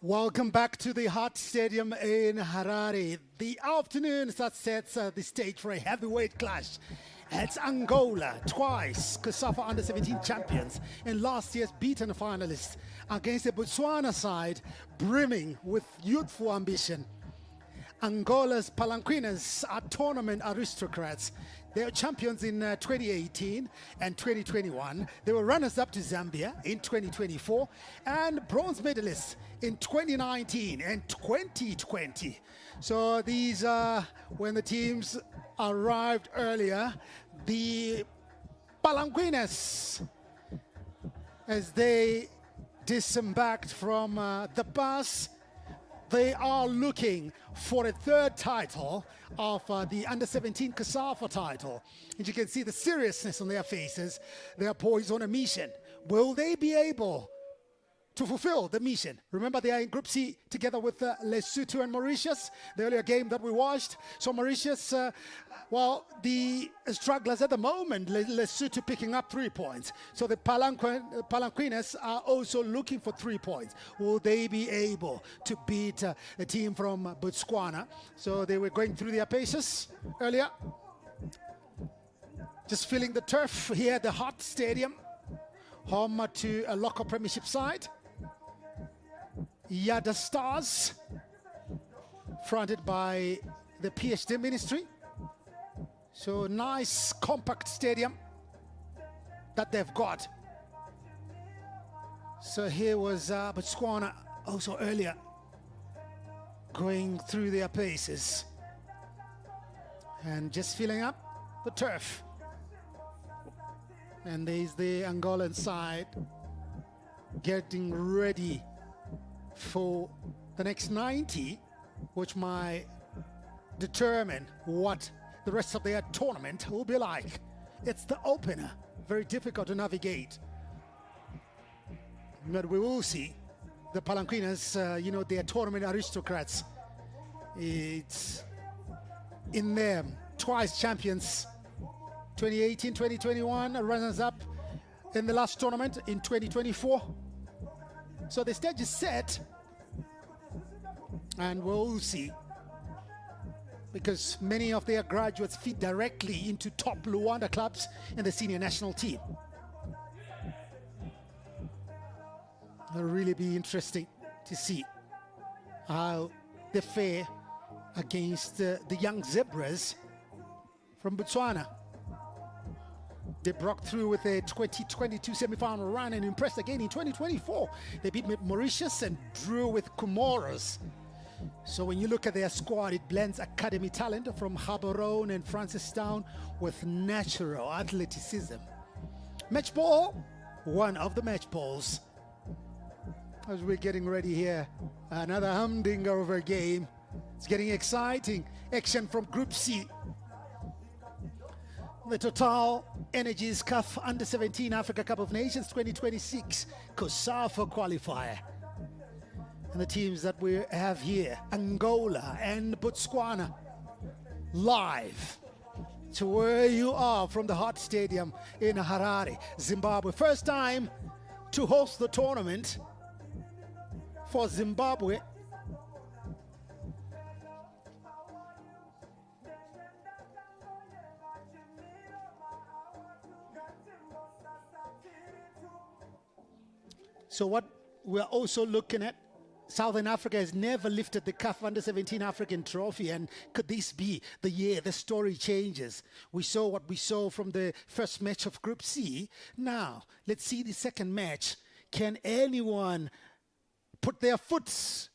Welcome back to the Hart Stadium in Harare. The afternoon that sets the stage for a heavyweight clash. It's Angola, twice COSAFA Under-17 champions and last year's beaten finalists against the Botswana side brimming with youthful ambition. Angola's Palanquinas are tournament aristocrats. They were champions in 2018 and 2021. They were runners-up to Zambia in 2024 and bronze medalists in 2019 and 2020. So these are when the teams arrived earlier. The Palanquinas, as they disembarked from the bus, they are looking for a third title of the Under-17 COSAFA title. And you can see the seriousness on their faces. They are poised on a mission. Will they be able to fulfill the mission? Remember, they are in Group C together with Lesotho and Mauritius, the earlier game that we watched. So Mauritius, well, the strugglers at the moment, Lesotho picking up 3 points. So the Palanquinas are also looking for 3 points. Will they be able to beat the team from Botswana? So they were going through their paces earlier. Just feeling the turf here at the Hart Stadium, home to a local premiership side. Yada Stars, fronted by the PhD Ministry. So nice compact stadium that they've got. So here was Botswana also earlier going through their paces and just filling up the turf. And there's the Angolan side getting ready for the next 90, which might determine what the rest of their tournament will be like. It's the opener, very difficult to navigate. But we will see. The Palanquinas, you know, they are tournament aristocrats. It's in them, twice champions. 2018, 2021, runners-up in the last tournament in 2024. So the stage is set, and we'll see, because many of their graduates feed directly into top Luanda clubs in the senior national team. It'll really be interesting to see how they fare against the young Zebras from Botswana. They broke through with a 2022 semi-final run and impressed again in 2024. They beat Mauritius and drew with Comoros. So when you look at their squad, it blends academy talent from Gaborone and Francistown with natural athleticism. Match ball, one of the match balls. As we're getting ready here, another humdinger of a game. It's getting exciting. Action from Group C. The TOTALENERGIES CAF Under-17 Africa Cup of Nations 2026 COSAFA qualifier. And the teams that we have here, Angola and Botswana, live to where you are from the Hart Stadium in Harare, Zimbabwe. First time to host the tournament for Zimbabwe. So what we're also looking at, Southern Africa has never lifted the CAF Under-17 African Trophy, and could this be the year the story changes? We saw what we saw from the first match of Group C. Now, let's see the second match. Can anyone put their foot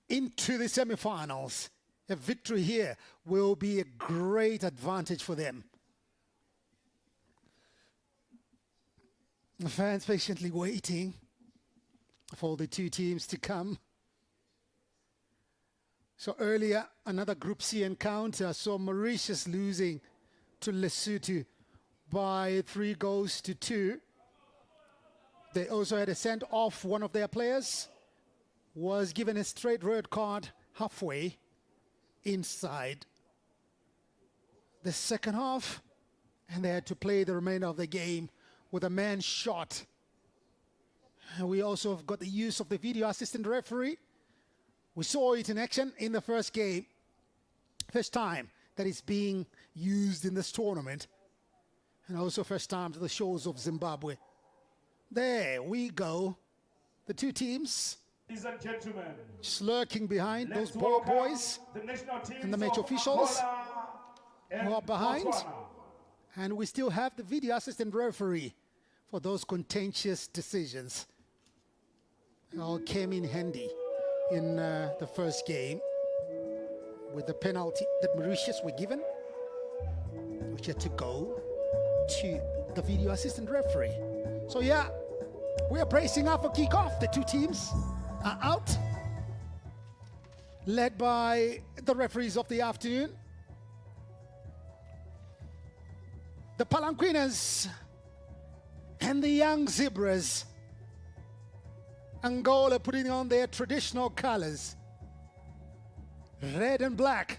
into the semifinals? A victory here will be a great advantage for them. The fans patiently waiting for the two teams to come. So earlier, another Group C encounter saw Mauritius losing to Lesotho by 3-2. They also had a send-off. One of their players was given a straight red card halfway inside the second half, and they had to play the remainder of the game with a man shot. And we also have got the use of the video assistant referee We saw it in action in the first game. First time that it's being used in this tournament. And also first time to the shores of Zimbabwe. There we go. The two teams Ladies and gentlemen, just lurking behind those ball boys and the match officials who are behind. Botswana. And we still have the video assistant referee for those contentious decisions. It all came in handy in the first game with the penalty that Mauritius were given, which had to go to the video assistant referee. So yeah, we are bracing up for kickoff. The two teams are out, led by the referees of the afternoon. The Palanquinas and the young Zebras. Angola putting on their traditional colors, red and black.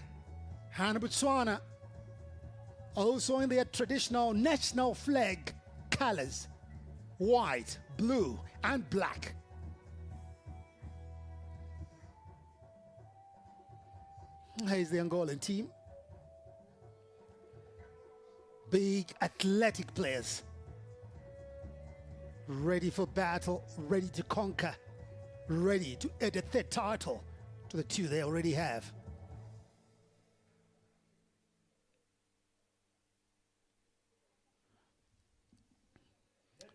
And Botswana also in their traditional national flag colors, white, blue, and black. Here's the Angolan team. Big athletic players, ready for battle, ready to conquer, ready to add a third title to the two they already have.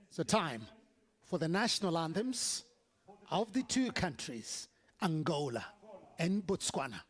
It's the time for the national anthems of the two countries, Angola and Botswana.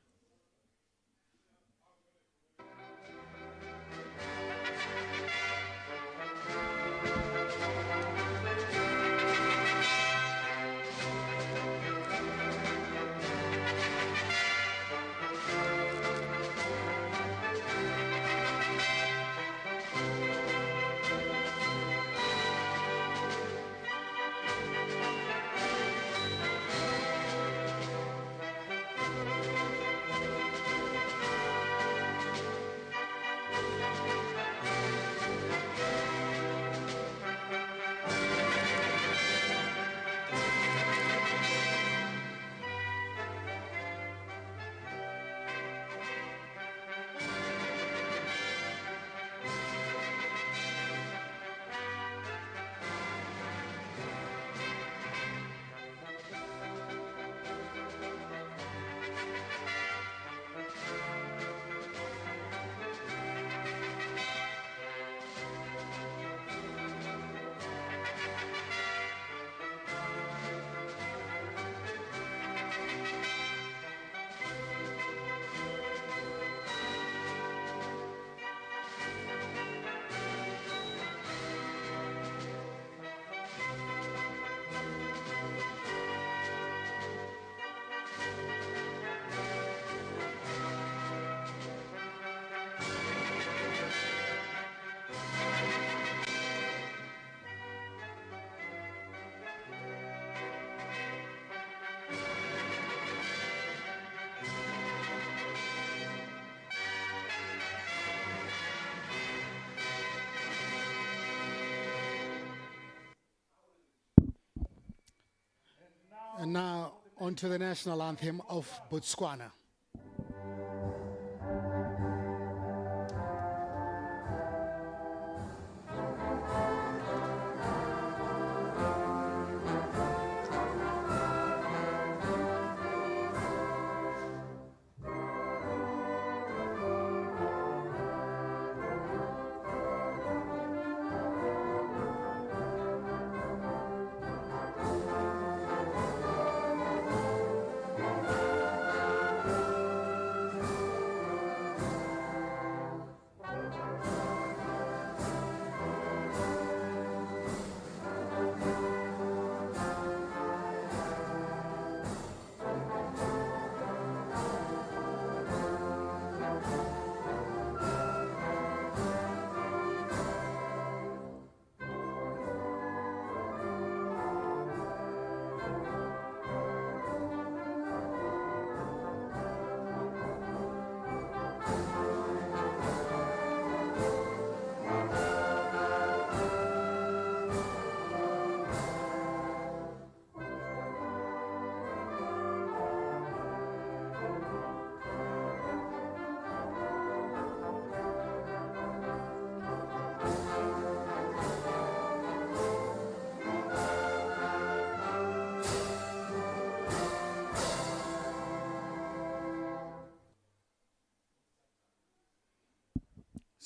And now on to the national anthem of Botswana.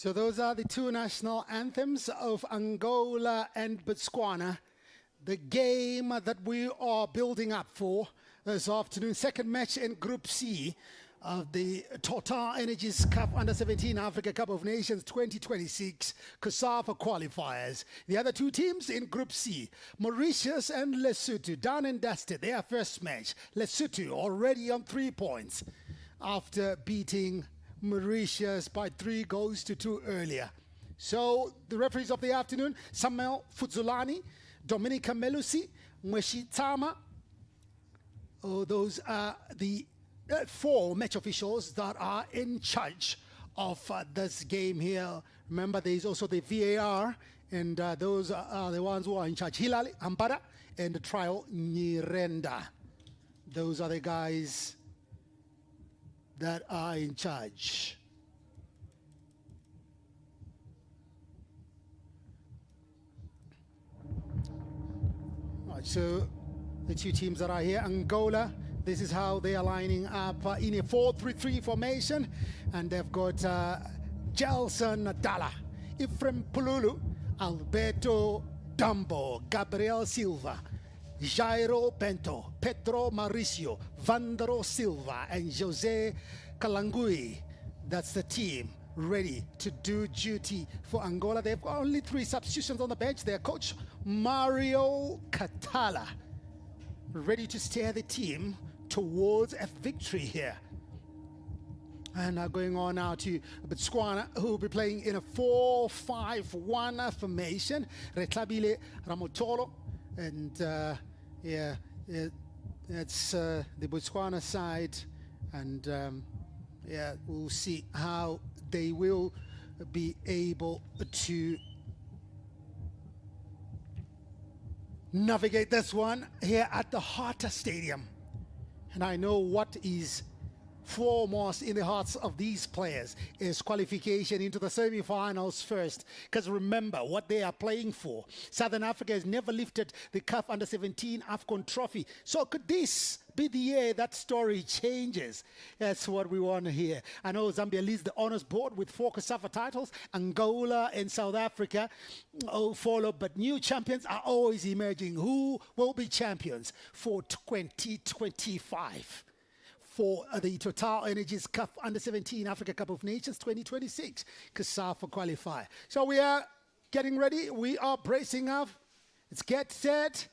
So those are the two national anthems of Angola and Botswana. The game that we are building up for this afternoon, second match in Group C of the TOTALENERGIES Cup Under-17 Africa Cup of Nations 2026 COSAFA qualifiers. The other two teams in Group C, Mauritius and Lesotho, done and dusted. Their first match, Lesotho already on 3 points after beating Mauritius by 3 goals to 2 earlier. So the referees of the afternoon, Samuel Fudzulani, Dominica Melusi, Mweshitama. Oh, those are the 4 match officials that are in charge of this game here. Remember, there is also the VAR, and those are the ones who are in charge. Hilali Ambara and the trial Nyirenda. Those are the guys that are in charge. All right, so the two teams that are here, Angola, this is how they are lining up in a 4-3-3 formation, and they've got Gelson Dalla, Ephraim Pululu, Alberto Dumbo, Gabriel Silva, Jairo Bento, Pedro Mauricio, Vandero Silva, and Jose Kalangui. That's the team ready to do duty for Angola. They've got only 3 substitutions on the bench. Their coach, Mario Catala, ready to steer the team towards a victory here. And going on now to Botswana, who will be playing in a 4-5-1 formation. Retlabile Ramotolo, and yeah, that's the Botswana side, and yeah, we'll see how they will be able to navigate this one here at the Hata Stadium. And I know what is foremost in the hearts of these players is qualification into the semi-finals first, because remember what they are playing for. Southern Africa has never lifted the CAF Under-17 AFCON trophy. So could this be the year that story changes? That's what we want to hear. I know Zambia leads the honors board with 4 COSAFA titles. Angola and South Africa follow, but new champions are always emerging. Who will be champions for 2025? For the TOTALENERGIES Cup Under-17 Africa Cup of Nations 2026 COSAFA qualifier. So we are getting ready. We are bracing up. Let's get set.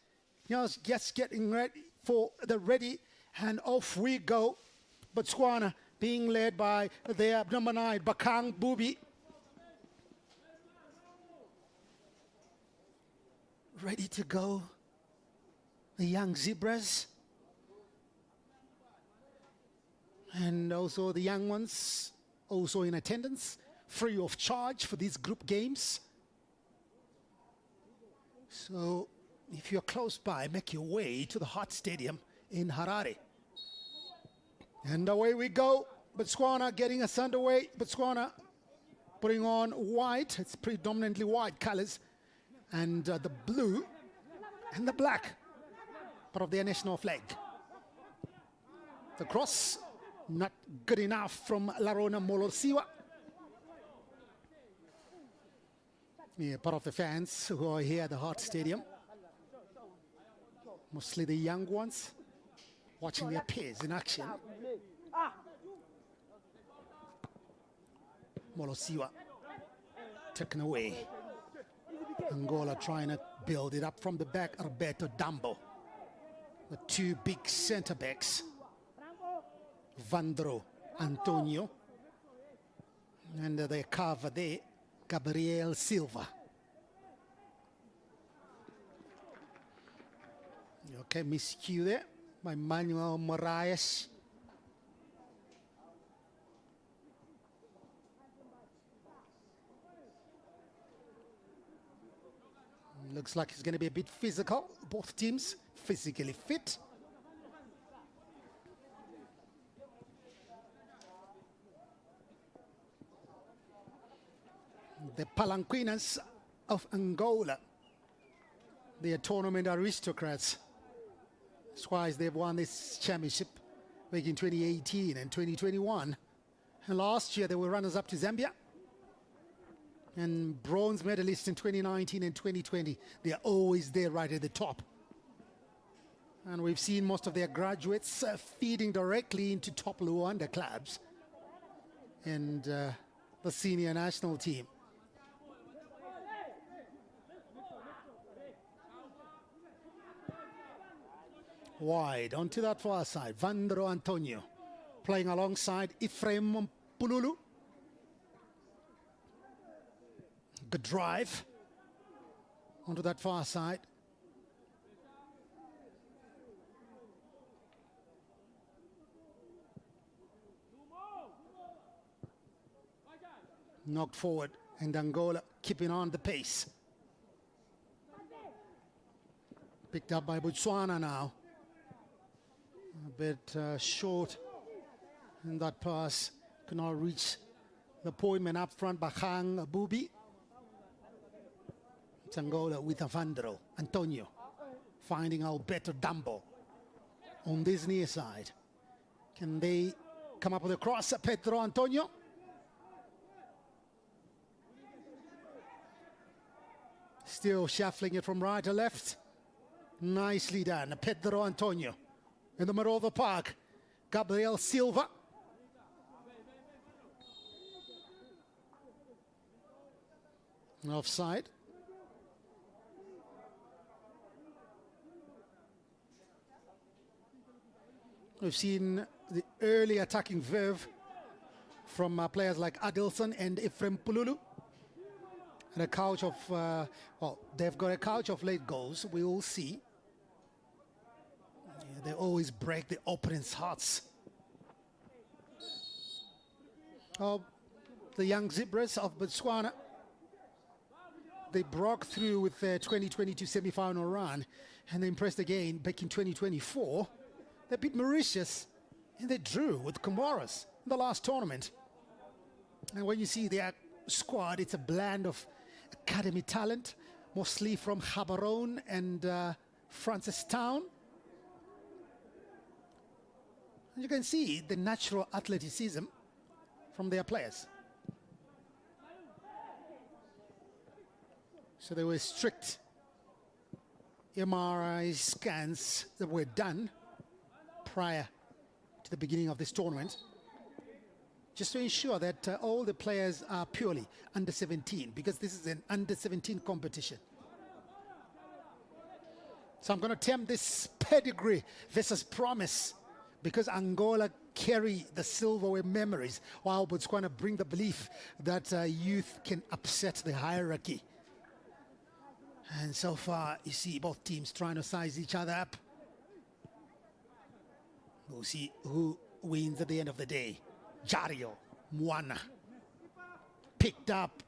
You know, just getting ready for the ready, and off we go. Botswana being led by their number 9, Bakang Bubi. Ready to go. The young zebras. And also the young ones also in attendance, free of charge for these group games. So if you're close by, make your way to the Hart Stadium in Harare. And away we go. Botswana getting us underway. Botswana putting on white. It's predominantly white colors. And the blue and the black, part of their national flag. The cross, not good enough from Larona Molosiwa. Yeah, part of the fans who are here at the Hart Stadium. Mostly the young ones, watching their peers in action. Molosiwa taken away. Angola trying to build it up from the back. Alberto Dumbo. The 2 big center backs. Vandro Antonio, and the cover there, Gabriel Silva. Okay, miscue there by Manuel Moraes. Looks like it's going to be a bit physical. Both teams physically fit. The Palanquinas of Angola, they are tournament aristocrats. That's why they've won this championship back in 2018 and 2021. And last year they were runners-up to Zambia. and bronze medalists in 2019 and 2020. They are always there right at the top. And we've seen most of their graduates feeding directly into top Luanda clubs and the senior national team. Wide onto that far side, Vandro Antonio playing alongside Ephraim Pululu. Good drive onto that far side. Knocked forward, and Angola keeping on the pace. Picked up by Botswana now. A bit short in that pass. Could not reach the appointment up front by Hang Bubi. It's Angola with Avandro Antonio finding Alberto Dambo on this near side. Can they come up with a cross? Pedro Antonio. Still shuffling it from right to left. Nicely done. Pedro Antonio in the middle of the park. Gabriel Silva. Offside. We've seen the early attacking verve from players like Adilson and Ephraim Pululu. And a couch of, well, they've got a couch of late goals. We will see. Yeah, they always break the opponent's hearts. Oh, the young Zebras of Botswana. They broke through with their 2022 semi-final run, and they impressed again back in 2024. They beat Mauritius, and they drew with Comoros in the last tournament. And when you see their squad, it's a blend of academy talent, mostly from Gaborone and Francistown. And you can see the natural athleticism from their players. So there were strict MRI scans that were done prior to the beginning of this tournament, just to ensure that all the players are purely under 17, because this is an under 17 competition. So I'm going to attempt this pedigree versus promise, because Angola carry the silverware memories, while Botswana bring the belief that youth can upset the hierarchy. And so far, you see both teams trying to size each other up. We'll see who wins at the end of the day. Jario Mwana, picked up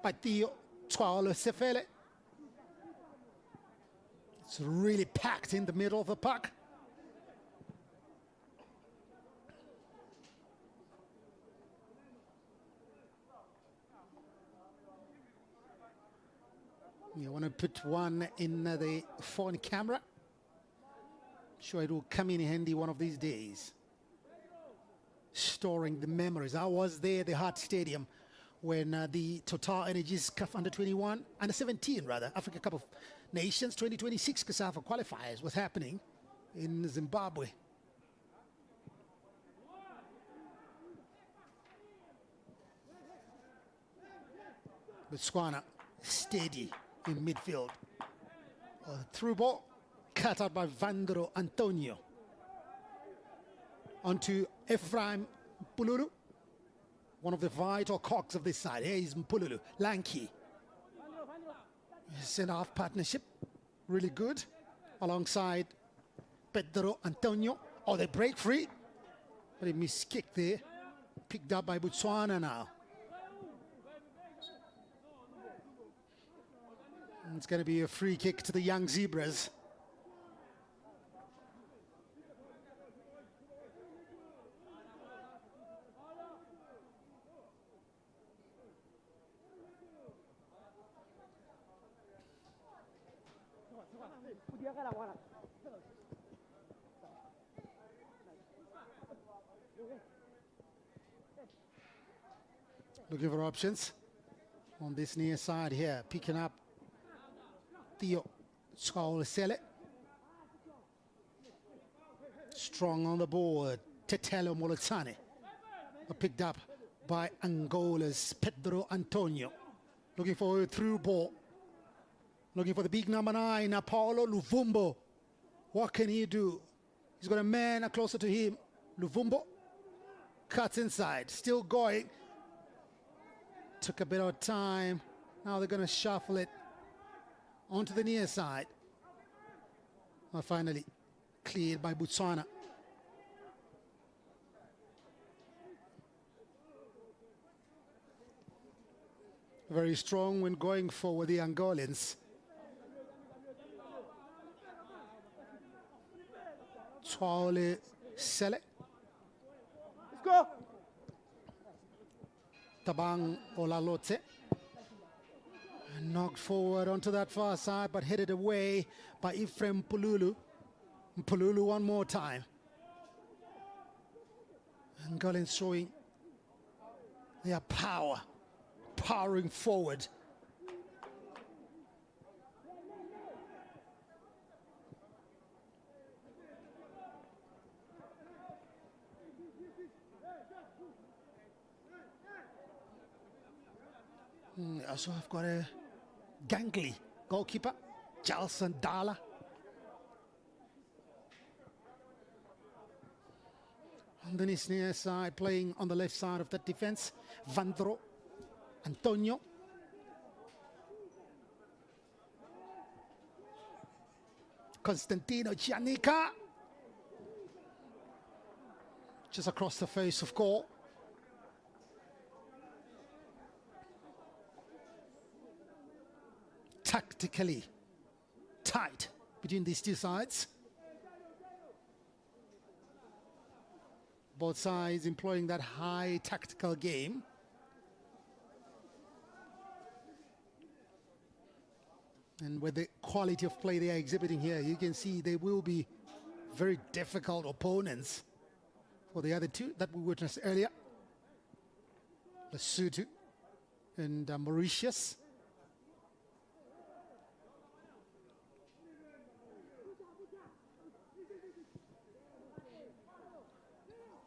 by Theo Twalo Sefele. It's really packed in the middle of the park. You want to put one in the phone camera. Sure, it will come in handy one of these days. Storing the memories. I was there at the Hart Stadium when the TOTALENERGIES CAF Under-21, Under-17 rather, Africa Cup of Nations 2026 COSAFA Qualifiers was happening in Zimbabwe. Botswana steady in midfield. Through ball, cut out by Vandro Antonio. Onto Ephraim Pululu, one of the vital cogs of this side. Here is Mpululu, lanky. Centre-half partnership, really good. Alongside Pedro Antonio. Oh, they break free. But a missed kick there. Picked up by Botswana now. And it's going to be a free kick to the young Zebras. Looking for options. on this near side here, picking up Theo Sele. Strong on the board, Tetelo Molotane. Picked up by Angola's Pedro Antonio. Looking for a through ball. Looking for the big number 9, Paulo Luvumbo. What can he do? He's got a man closer to him. Luvumbo cuts inside, still going. Took a bit of time. Now they're going to shuffle it onto the near side. Well, finally cleared by Botswana. Very strong when going forward, the Angolans. Twale Sele. Let's go. Tabang Olalote. Knocked forward onto that far side, but headed away by Ephraim Pululu. Pululu one more time. Angolans showing their power, powering forward. Also, I've got a gangly goalkeeper, Jalson Dala. On the near side, playing on the left side of that defense, Vandro Antonio. Constantino Giannica. Just across the face of goal. Tactically tight between these two sides. Both sides employing that high tactical game. And with the quality of play they are exhibiting here, you can see they will be very difficult opponents for the other two that we witnessed earlier. Lesotho and Mauritius.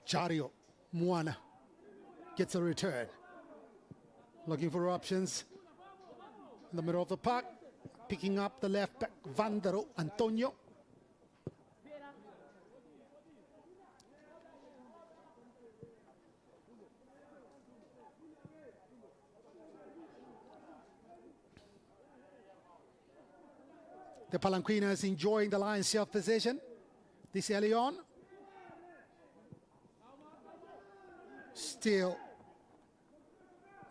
Jario Moana gets a return. Looking for options in the middle of the park. Picking up the left back, Vandero Antonio. The Palanquinas enjoying the lion's share of possession this early on. Still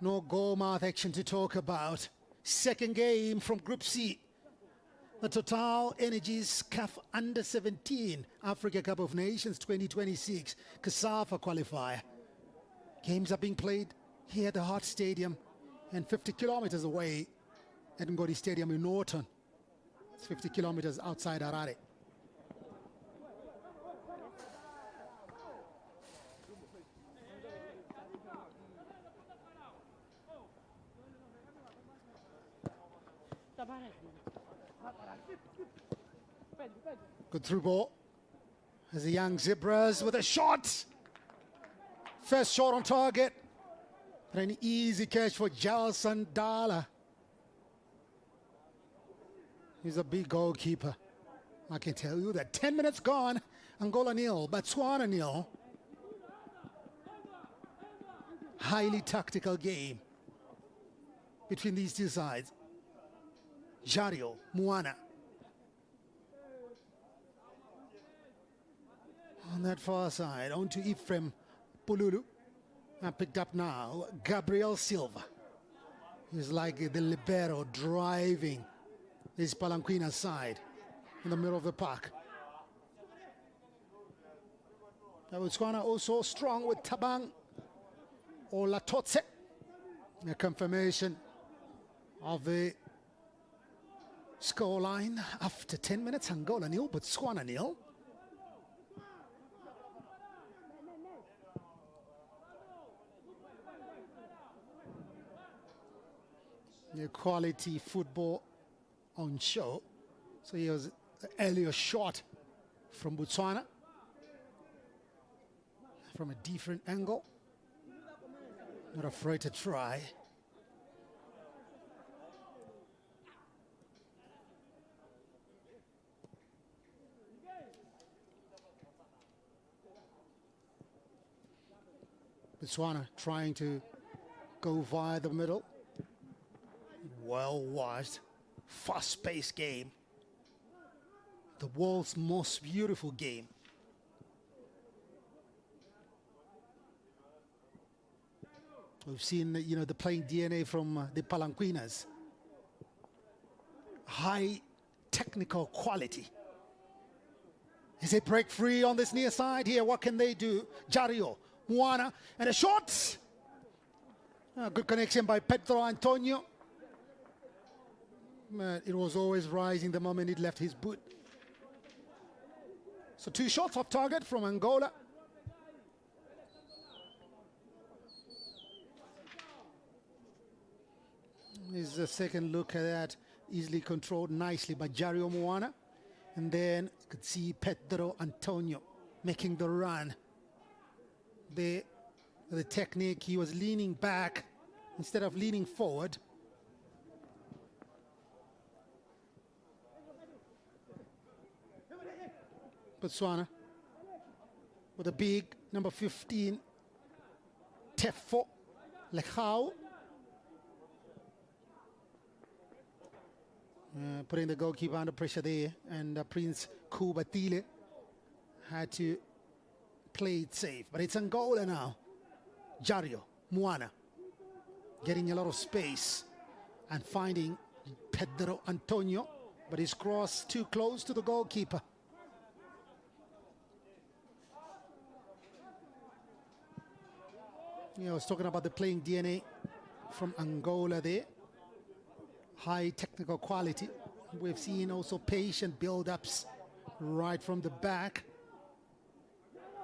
no goal mouth action to talk about. Second game from Group C. The TOTALENERGIES CAF Under-17 Africa Cup of Nations 2026 COSAFA qualifier. Games are being played here at the Hart Stadium and 50 kilometers away at Ngodi Stadium in Norton. It's 50 kilometers outside Harare. Good through ball as the young Zebras with a shot. First shot on target. But an easy catch for Jalson Dala. He's a big goalkeeper. I can tell you that 10 minutes gone. Angola nil, Botswana nil. Highly tactical game between these two sides. Jario Moana. On that far side, on to Ephraim Pululu. And picked up now, Gabriel Silva. He's like the libero driving this Palanquina side in the middle of the park. Botswana also strong with Tabang Olatotse. A confirmation of the scoreline after 10 minutes. Angola nil, Botswana nil. Quality football on show. So here's the earlier shot from Botswana from a different angle. Not afraid to try. Botswana trying to go via the middle. Well-watched, fast-paced game. The world's most beautiful game. We've seen, the playing DNA from the Palanquinas. High technical quality. Is it break free on this near side here? What can they do? Jario, Moana, and a shot. Good connection by Pedro Antonio. It was always rising the moment it left his boot. So 2 shots off target from Angola. Here's the second look at that. Easily controlled nicely by Jario Moana. And then you could see Pedro Antonio making the run. The technique, he was leaning back instead of leaning forward. Botswana with a big number 15, Tefo Lechau. Putting the goalkeeper under pressure there, and Prince Kubatile had to play it safe. But it's Angola now. Jario, Moana, getting a lot of space and finding Pedro Antonio, but his cross too close to the goalkeeper. I was talking about the playing DNA from Angola there. High technical quality. We've seen also patient build-ups right from the back.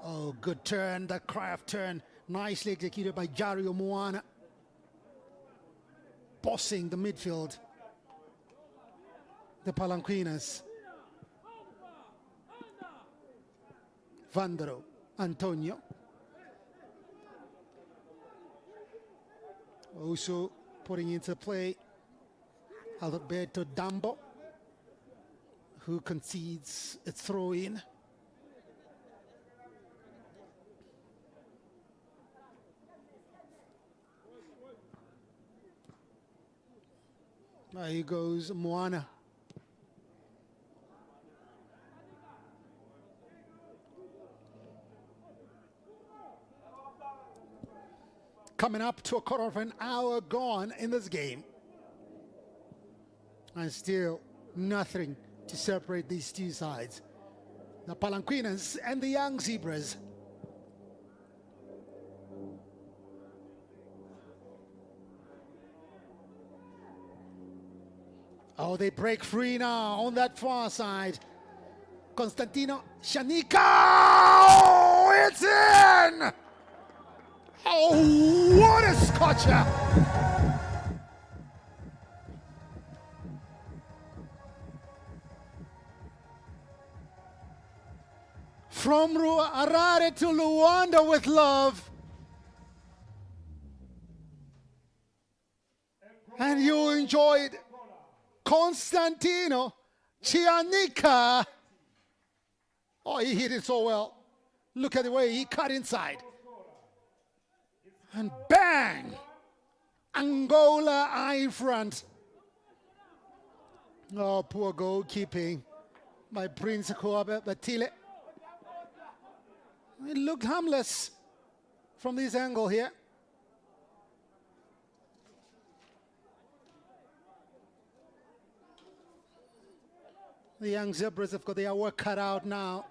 Oh, good turn, that cry of turn. Nicely executed by Jario Moana. Bossing the midfield. The Palanquinas. Vandero, Antonio. Also putting into play Alberto Dambo, who concedes a throw-in. There he goes, Moana. Coming up to a quarter of an hour gone in this game. And still nothing to separate these two sides. The Palanquinas and the Young Zebras. Oh, they break free now on that far side. Constantino Shanika! Oh, it's in! Oh, what a scotcher! From Harare to Luanda with love. And you enjoyed Constantino Chianica. Oh, he hit it so well. Look at the way he cut inside. And bang! Angola eye in front. Oh, poor goalkeeping by Prince Batile. It looked harmless from this angle here. The Young Zebras have got their work cut out now.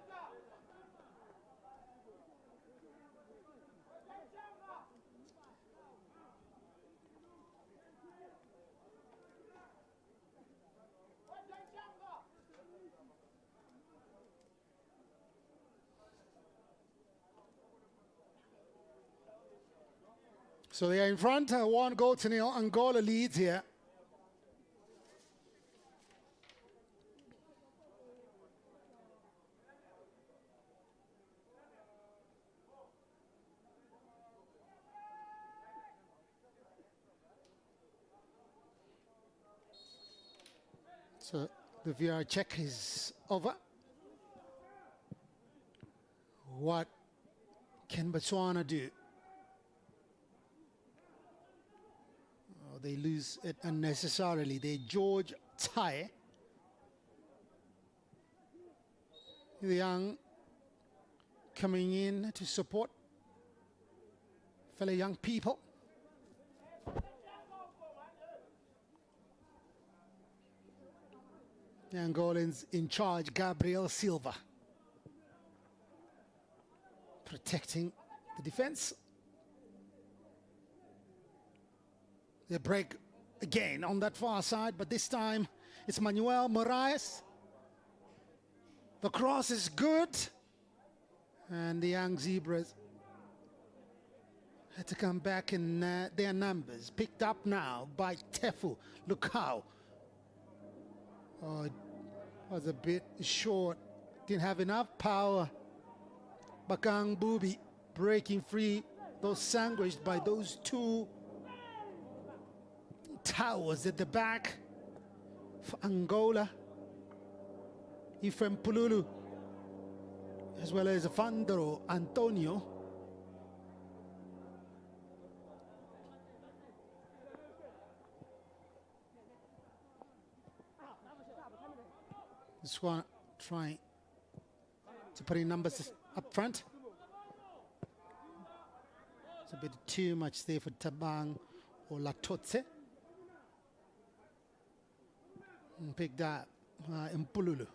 So they are in front, 1-0. Angola leads here. So the VR check is over. What can Botswana do? Oh, they lose it unnecessarily. They George tie. The young coming in to support fellow young people. The Angolans in charge, Gabriel Silva, protecting the defense. They break again on that far side, but this time it's Manuel Moraes. The cross is good, and the young Zebras had to come back in their numbers. Picked up now by Tefu Lukau. Oh, it was a bit short. Didn't have enough power. Bakang Bubi breaking free, though sandwiched by those two towers at the back for Angola. Ifem Pululu, as well as Fandro Antonio. This one trying to put in numbers up front. It's a bit too much there for Tabang or Latotse. And picked up Mpululu.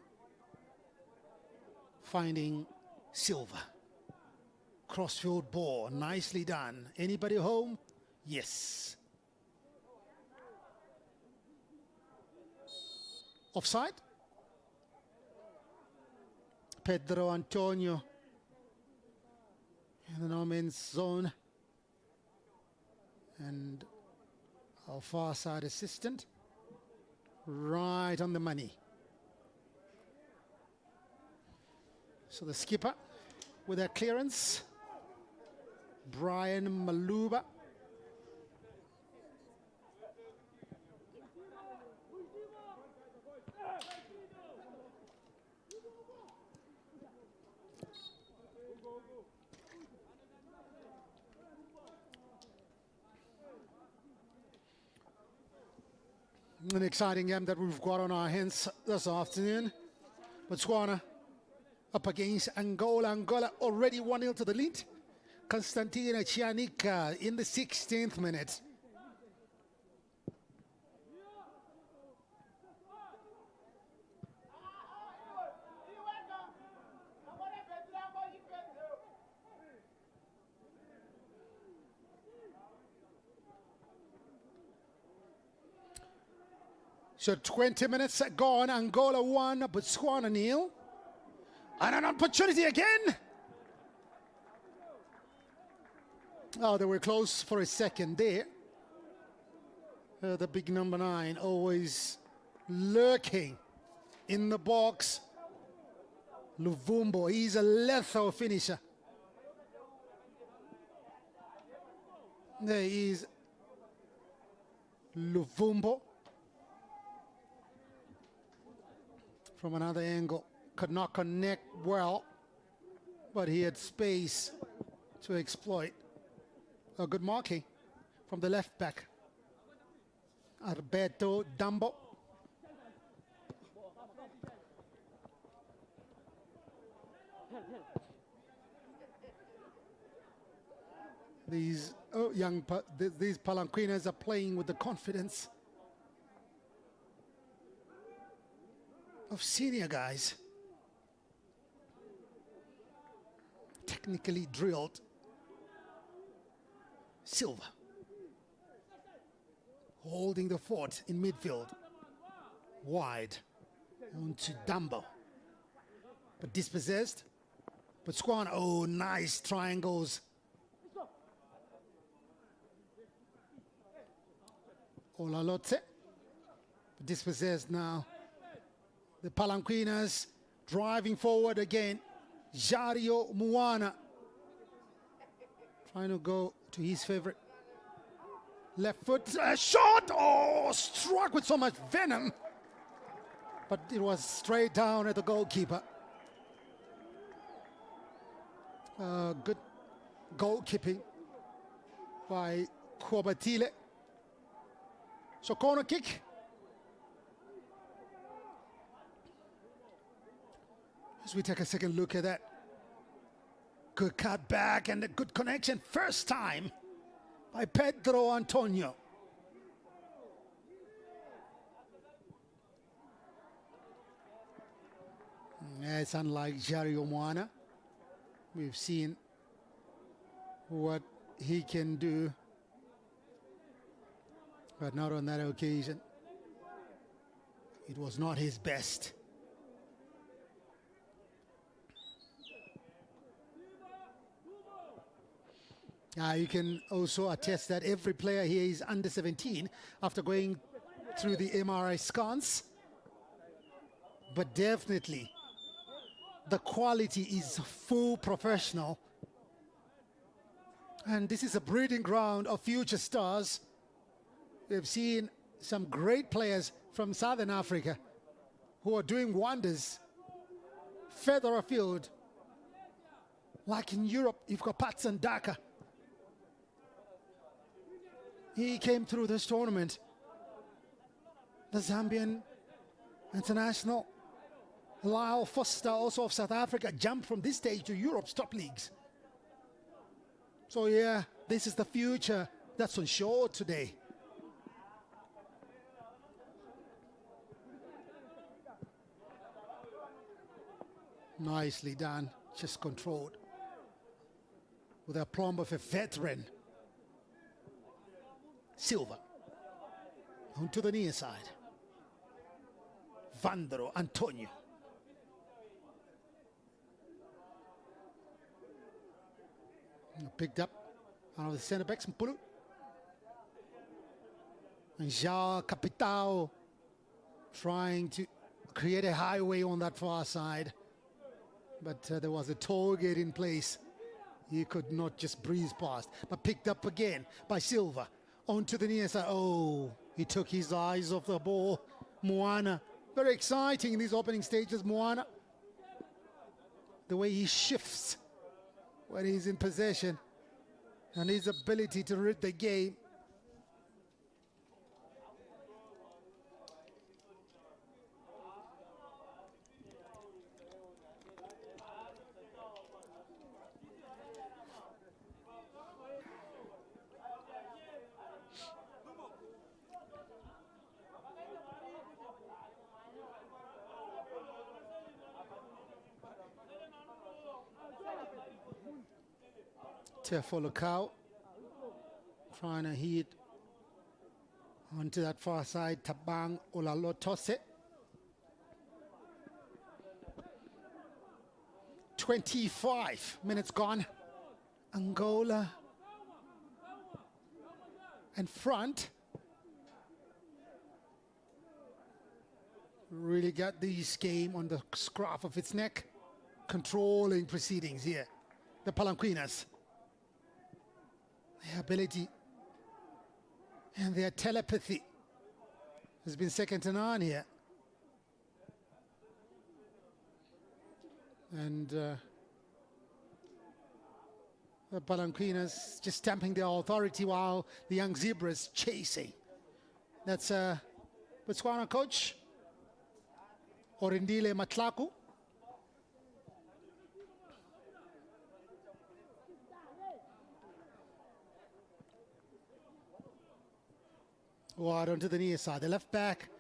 Finding Silva. Crossfield ball, nicely done. Anybody home? Yes. Offside? Pedro Antonio in the no-man's zone. And our far side assistant right on the money. So the skipper with that clearance, Brian Maluba. An exciting game that we've got on our hands this afternoon. Botswana up against Angola. Angola already 1-0 to the lead. Constantino Chianica in the 16th minute. So 20 minutes gone, Angola 1, Botswana 0. And an opportunity again. Oh, they were close for a second there. The big number 9 always lurking in the box. Luvumbo, he's a lethal finisher. There is Luvumbo. From another angle, could not connect well, but he had space to exploit. A good marking from the left back, Alberto Dambo. These these Palanquinas are playing with the confidence of senior guys. Technically drilled. Silva holding the fort in midfield. Wide onto Dambo. But dispossessed. Botswana, oh, nice triangles. Olalotse. Dispossessed now. The Palanquinas driving forward again. Jario Muana trying to go to his favorite left foot. A shot! Oh, struck with so much venom. but it was straight down at the goalkeeper. Good goalkeeping by Kwabatile. So corner kick. As we take a second look at that. Good cut back and a good connection. First time by Pedro Antonio. It's unlike Jario Moana. We've seen what he can do, but not on that occasion. It was not his best. You can also attest that every player here is under 17 after going through the MRI scans. But definitely, the quality is full professional. And this is a breeding ground of future stars. We've seen some great players from Southern Africa who are doing wonders further afield. Like in Europe, you've got Patson Daka. He came through this tournament. The Zambian international, Lyle Foster, also of South Africa, jumped from this stage to Europe's top leagues. So yeah, this is the future that's on show today. Nicely done, just controlled. With a aplomb of a veteran. Silva. Onto the near side. Vandero Antonio. Picked up out of the centre backs, Mpulu. And João Capitão trying to create a highway on that far side. But there was a toll gate in place. He could not just breeze past. But picked up again by Silva. Onto the near side. Oh, he took his eyes off the ball. Moana. Very exciting in these opening stages, Moana. The way he shifts when he's in possession and his ability to read the game. Tefolokau trying to hit onto that far side. Tabang Olalotose. 25 minutes gone. Angola in front. Really got this game on the scruff of its neck. Controlling proceedings here. The Palanquinas. Their ability and their telepathy has been second to none here. And the Palanquinas just stamping their authority while the young Zebras chasing. That's Botswana coach, Orindile Matlaku. Wide onto the near side. The left back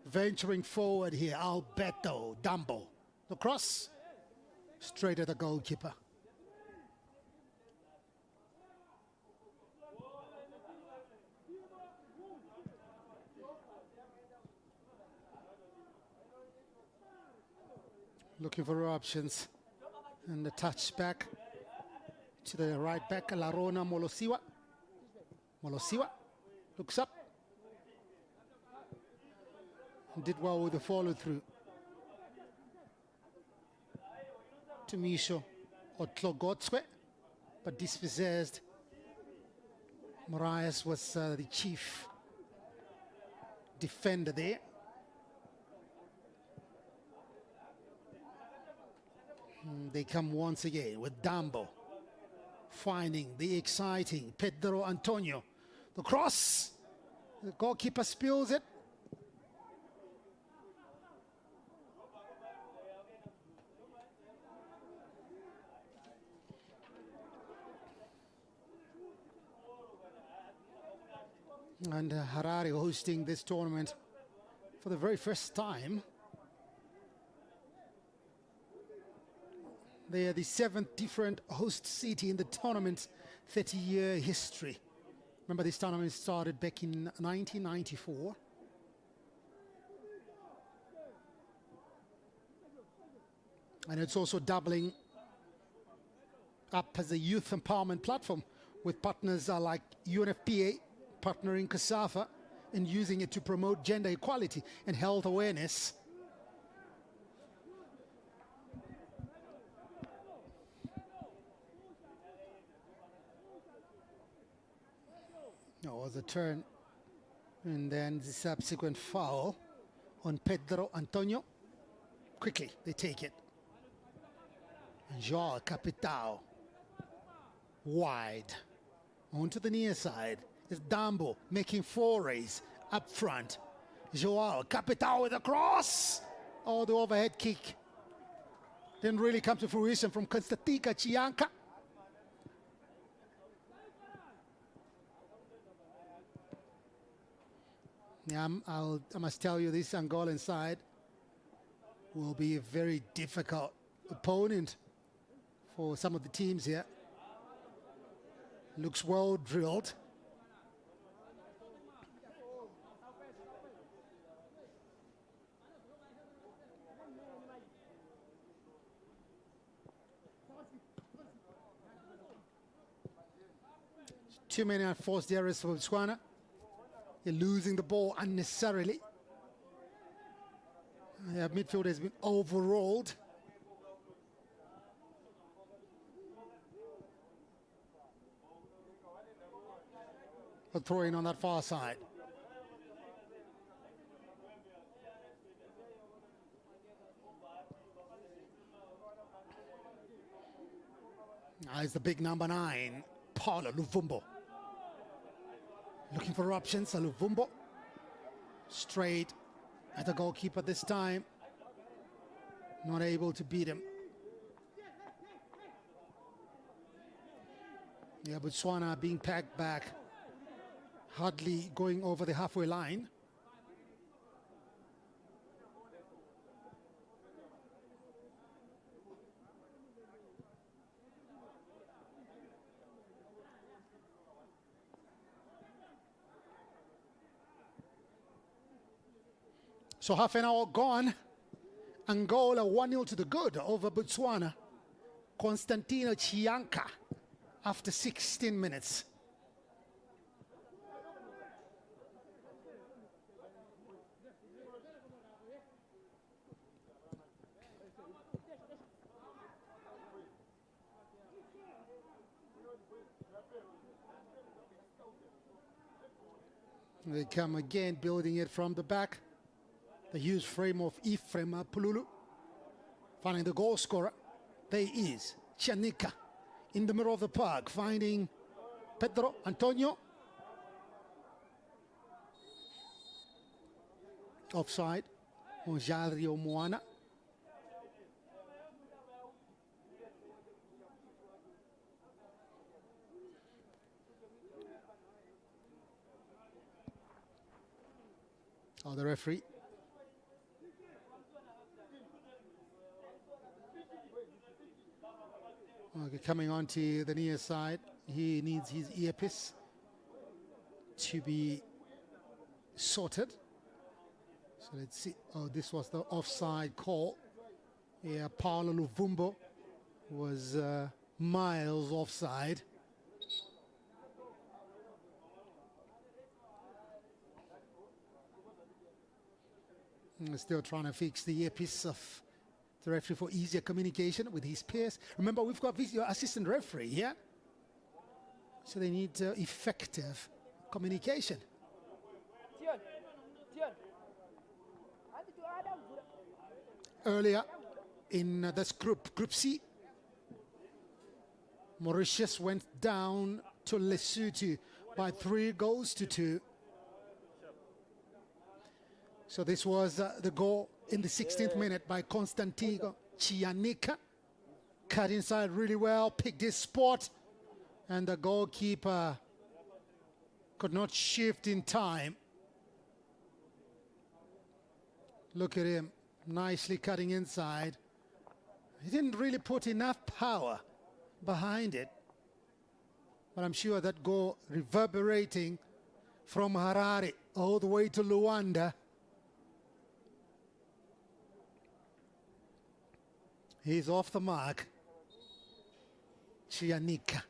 venturing forward here. Alberto Dambo. The cross straight at the goalkeeper. Looking for options. And the touch back to the right back. Larona Molosiwa. Molosiwa looks up. Did well with the follow through. To Misho Otlogotswe, but dispossessed. Marias was the chief defender there. They come once again with Dambo finding the exciting Pedro Antonio. The cross. The goalkeeper spills it. And Harare hosting this tournament for the very first time. They are the 7th different host city in the tournament's 30-year history. Remember, this tournament started back in 1994. And it's also doubling up as a youth empowerment platform with partners like UNFPA, partnering COSAFA and using it to promote gender equality and health awareness. That was a turn, and then the subsequent foul on Pedro Antonio. Quickly, they take it. Joao Capitao, wide, onto the near side. It's Dambo making forays up front. Joao Capitao with a cross. Oh, the overhead kick didn't really come to fruition from Constantica Chianca. Yeah, I must tell you, this Angolan side will be a very difficult opponent for some of the teams here. Looks well drilled. Too many unforced errors for Botswana. They're losing the ball unnecessarily. Their midfield has been overruled. A throw in on that far side. Now is the big number 9, Paulo Luvumbo. Looking for options, Luvumbo. Straight at the goalkeeper this time. Not able to beat him. Yeah, Botswana being packed back. Hardly going over the halfway line. So half an hour gone. Angola 1-0 to the good over Botswana. Constantino Chianca after 16 minutes. They come again, building it from the back. The huge frame of Ephraim Pululu. Finding the goal scorer. There is Chanika in the middle of the park, finding Pedro Antonio. Offside on Jadrio Moana. Oh, the referee. Okay, coming on to the near side. He needs his earpiece to be sorted. So let's see. Oh, this was the offside call. Yeah, Paulo Luvumbo was miles offside. Still trying to fix the earpiece of the referee for easier communication with his peers. Remember, we've got video assistant referee here. So they need effective communication. Earlier in this group C, Mauritius went down to Lesotho by 3-2. So this was the goal in the 16th minute by Constantino Chianika. Cut inside really well, picked his spot, and the goalkeeper could not shift in time. Look at him, nicely cutting inside. He didn't really put enough power behind it, but I'm sure that goal reverberating from Harare all the way to Luanda. He's off the mark. Chianika.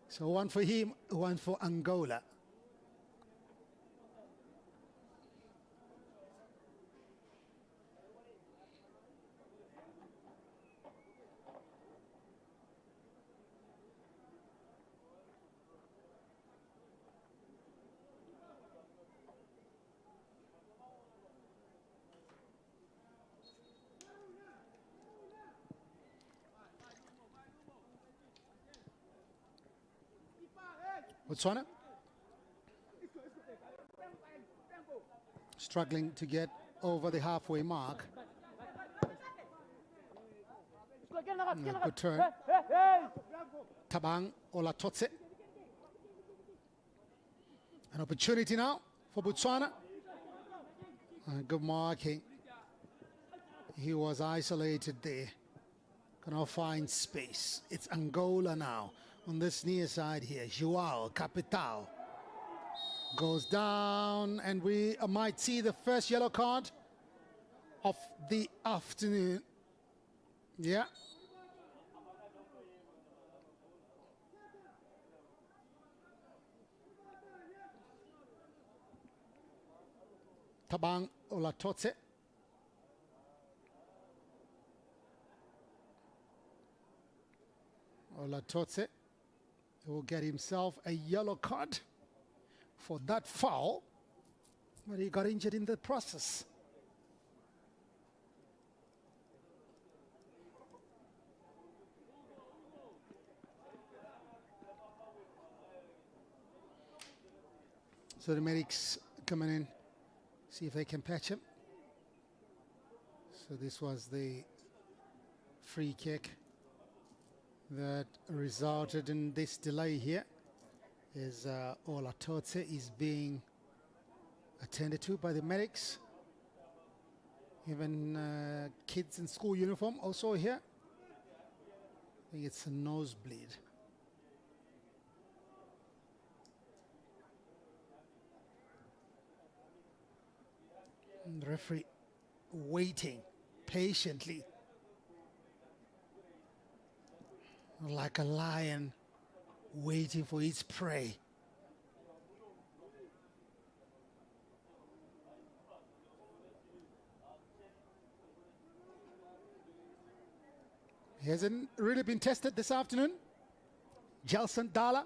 So one for him, one for Angola. Botswana struggling to get over the halfway mark. Good turn. Tabang Olatotse. An opportunity now for Botswana. Good marking. He was isolated there. Cannot find space. It's Angola now. On this near side here, Joao Capital goes down, and we might see the first yellow card of the afternoon. Yeah. Tabang Olatotse. Olatotse will get himself a yellow card for that foul, but he got injured in the process. So the medics coming in, see if they can patch him. So this was the free kick that resulted in this delay here. Is Olatotse is being attended to by the medics. Even kids in school uniform also here. I think it's a nosebleed. And the referee waiting patiently, like a lion waiting for its prey. He hasn't really been tested this afternoon. Gelson Dala.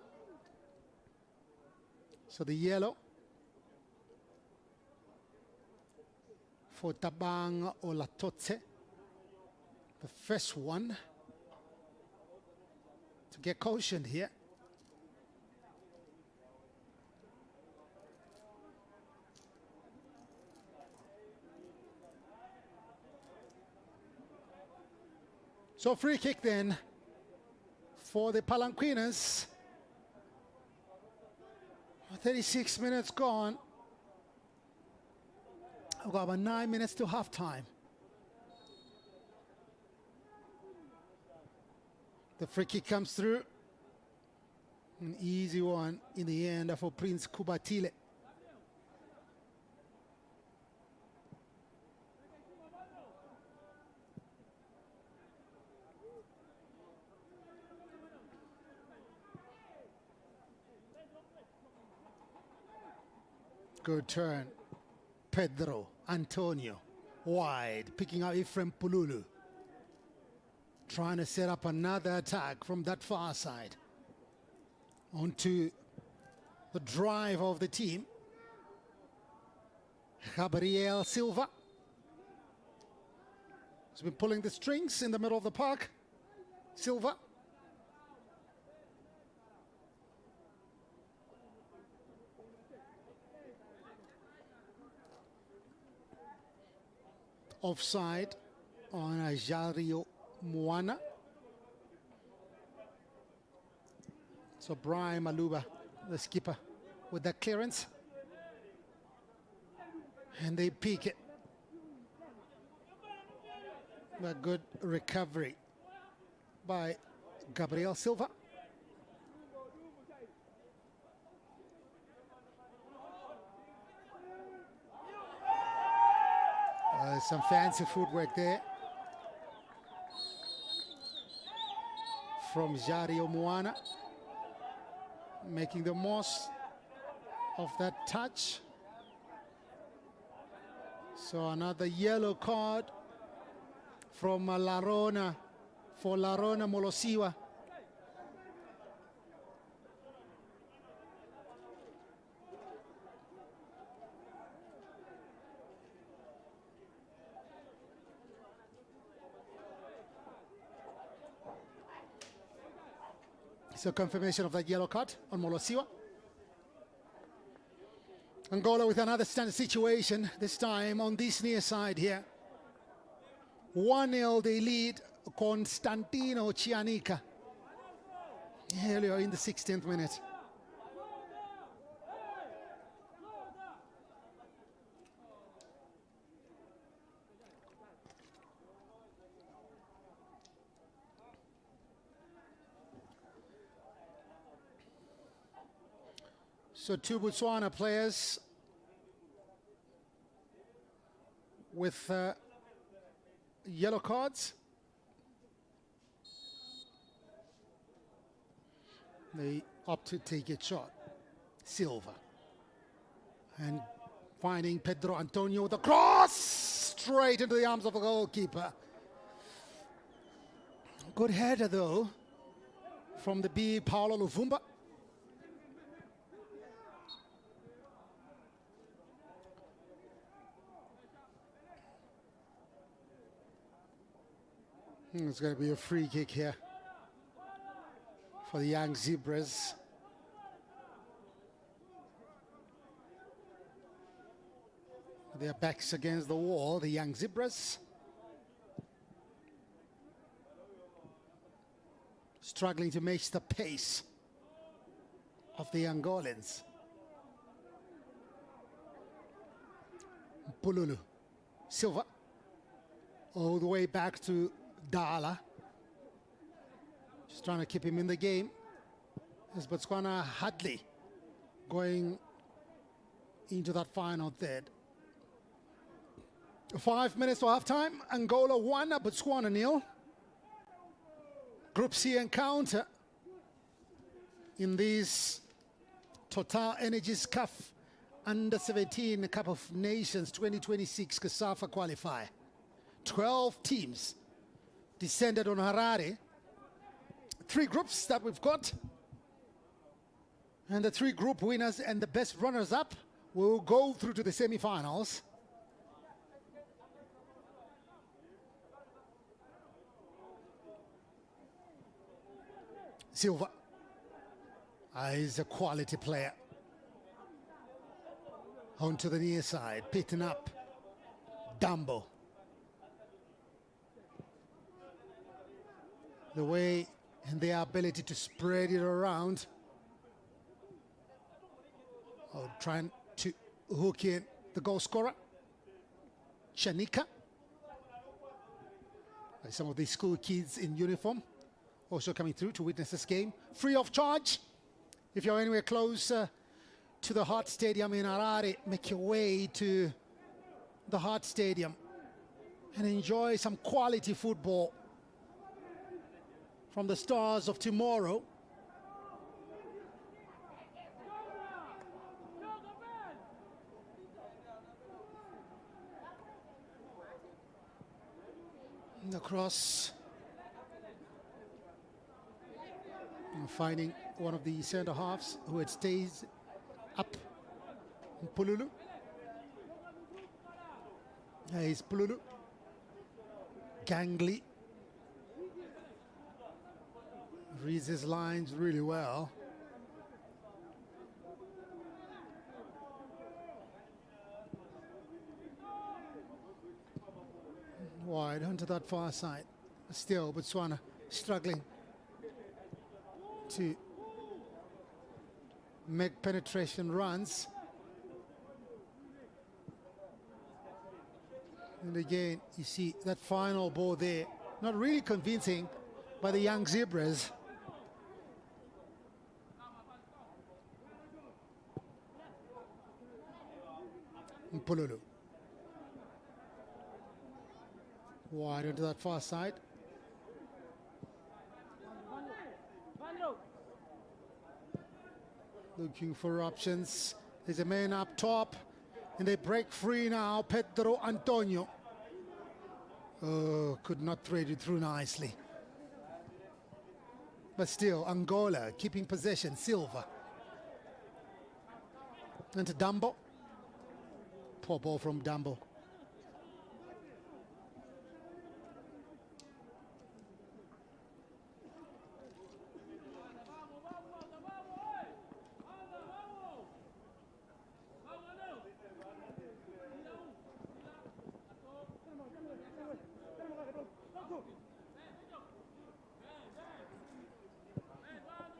So the yellow for Tabang Olatotse. The first one to get cautioned here. So free kick then for the Palanquinas. 36 minutes gone. I've got about 9 minutes to halftime. The free kick comes through. An easy one in the end for Prince Kubatile. Good turn. Pedro Antonio wide, picking out Ephraim Pululu. Trying to set up another attack from that far side. Onto the drive of the team. Gabriel Silva. He's been pulling the strings in the middle of the park. Silva. Offside on Jario Moana. So Brian Maluba, the skipper, with that clearance. And they peak it. A good recovery by Gabriel Silva. Some fancy footwork there from Jario Moana, making the most of that touch. So another yellow card from Larona for Larona Molosiwa. So confirmation of that yellow card on Molosiwa. Angola with another standard situation, this time on this near side here. 1-0 they lead Constantino Cianica earlier in the 16th minute. So two Botswana players with yellow cards. They opt to take a shot. Silva. And finding Pedro Antonio with a cross straight into the arms of the goalkeeper. Good header though from the B, Paulo Luvumba. It's going to be a free kick here for the young Zebras. Their backs against the wall, the young Zebras. Struggling to match the pace of the Angolans. Pululu. Silva. All the way back to Dala. Just trying to keep him in the game. As Botswana Hadley going into that final third. 5 minutes to halftime. Angola 1, Botswana 0. Group C encounter in this TOTALENERGIES CAF Under-17 Cup of Nations 2026 COSAFA qualifier. 12 teams descended on Harare. 3 groups that we've got. And the 3 group winners and the best runners-up will go through to the semi-finals. Silva is a quality player. Onto the near side, picking up Dumbo. The way and their ability to spread it around. Oh, trying to hook in the goal scorer, Cianica. Some of these school kids in uniform also coming through to witness this game. Free of charge. If you're anywhere close to the Hart Stadium in Harare, make your way to the Hart Stadium and enjoy some quality football from the stars of tomorrow. Across, finding one of the center halves who had stays up. Pululu. Here's Pululu. gangly. Reads his lines really well. Wide onto that far side. Still, Botswana struggling to make penetration runs. And again, you see that final ball there, not really convincing by the young Zebras. Mpululu. Wide into that far side. Looking for options. There's a man up top. And they break free now. Pedro Antonio. Oh, could not thread it through nicely. But still, Angola keeping possession. Silva. Into Dumbo. Poor ball from Dumbo.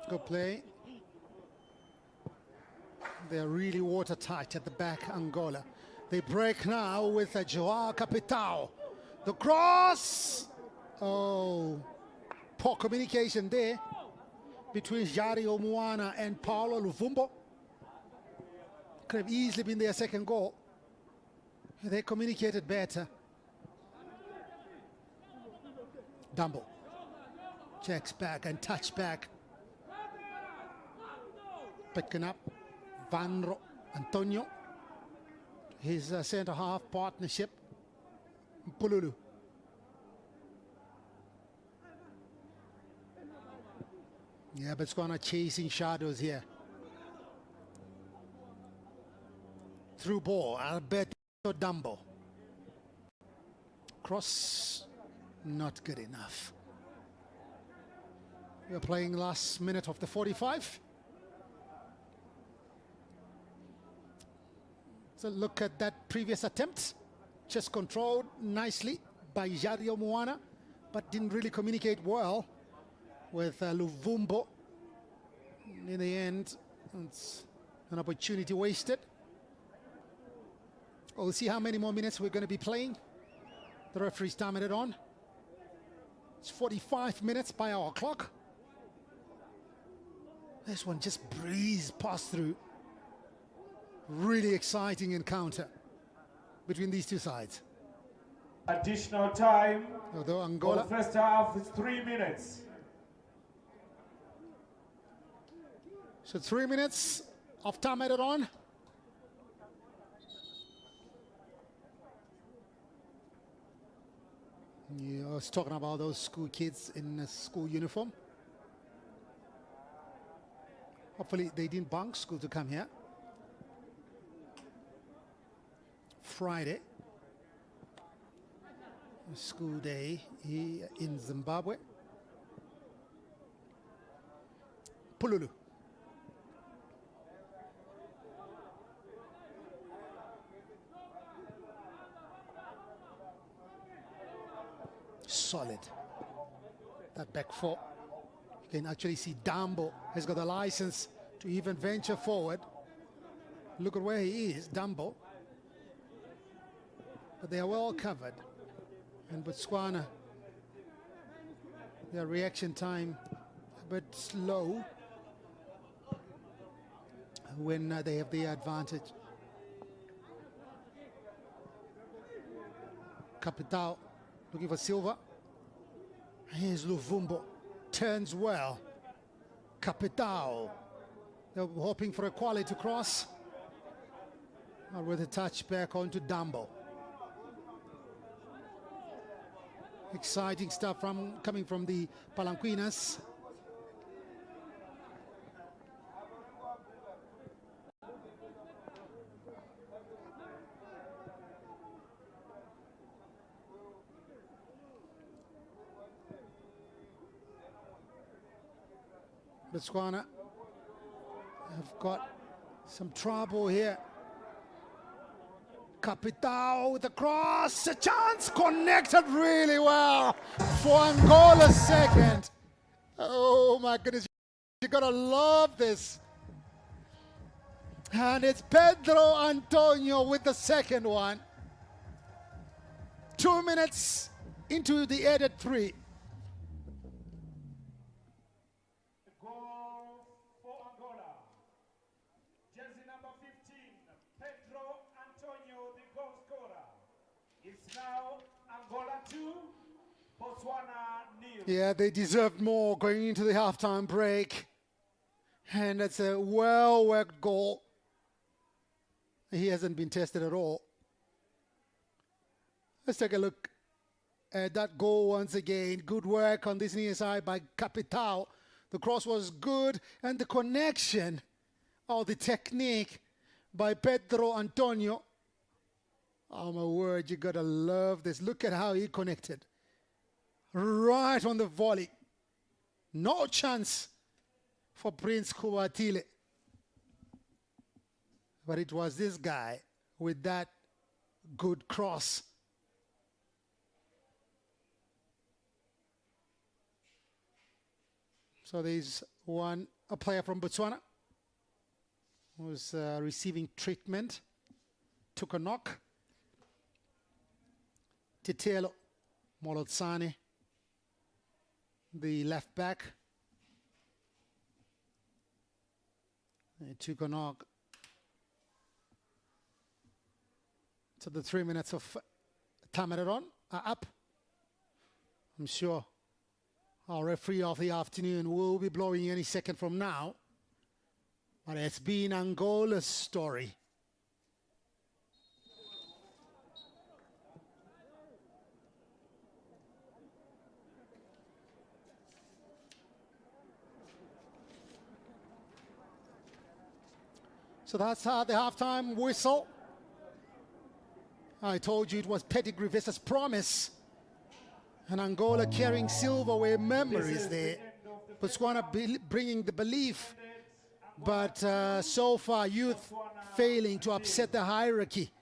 Good play. They're really watertight at the back, Angola. They break now with Joao Capitao. The cross! Oh, poor communication there between Jari Omuana and Paulo Luvumbo. Could have easily been their second goal. They communicated better. Dumbo checks back and touch back. Picking up Vanro Antonio, his centre-half partnership. Mpululu. Yeah, Botswana chasing shadows here. Through ball, Alberto Dumbo. Cross, not good enough. We're playing last minute of the 45. So look at that previous attempt, just controlled nicely by Jario Moana, but didn't really communicate well with Luvumbo. In the end, it's an opportunity wasted. We'll see how many more minutes we're going to be playing. The referee's timing it on. It's 45 minutes by our clock. This one just breezed past through. Really exciting encounter between these two sides. Additional time. Although Angola, for the first half is 3 minutes. So 3 minutes of time added on. Yeah, I was talking about those school kids in a school uniform. Hopefully they didn't bunk school to come here. Friday, school day here in Zimbabwe. Pululu. Solid. That back four. You can actually see Dumbo has got the license to even venture forward. Look at where he is, Dumbo. But they are well covered. And Botswana, their reaction time a bit slow when they have the advantage. Capitao looking for Silva. Here's Luvumbo, turns well. Capitao, they're hoping for a quality cross. Or with a touch back onto Dumbo. Exciting stuff coming from the Palanquinas. Botswana have got some trouble here. Capitao with the cross, a chance, connected really well for Angola's second. Oh my goodness, you gotta love this. And it's Pedro Antonio with the second one. 2 minutes into the added 3. Goal for Angola. Jersey number 15, Pedro Antonio, the goal scorer. It's now Angola 2, Botswana 0. Yeah, they deserved more going into the halftime break. And it's a well-worked goal. He hasn't been tested at all. Let's take a look at that goal once again. Good work on this near side by Capitao. The cross was good, and the connection, or the technique by Pedro Antonio. Oh my word, you gotta love this. Look at how he connected. Right on the volley. No chance for Prince Kuatile. But it was this guy with that good cross. So there's a player from Botswana who's receiving treatment. Took a knock. Titelo Molotsane, the left back. He took a knock. So the 3 minutes of time added on are up. I'm sure our referee of the afternoon will be blowing any second from now. But it's been Angola's story. So that's the halftime whistle. I told you it was pedigree versus promise. And Angola carrying silverware memories there. Botswana bringing the belief. But so far, youth failing to upset the hierarchy.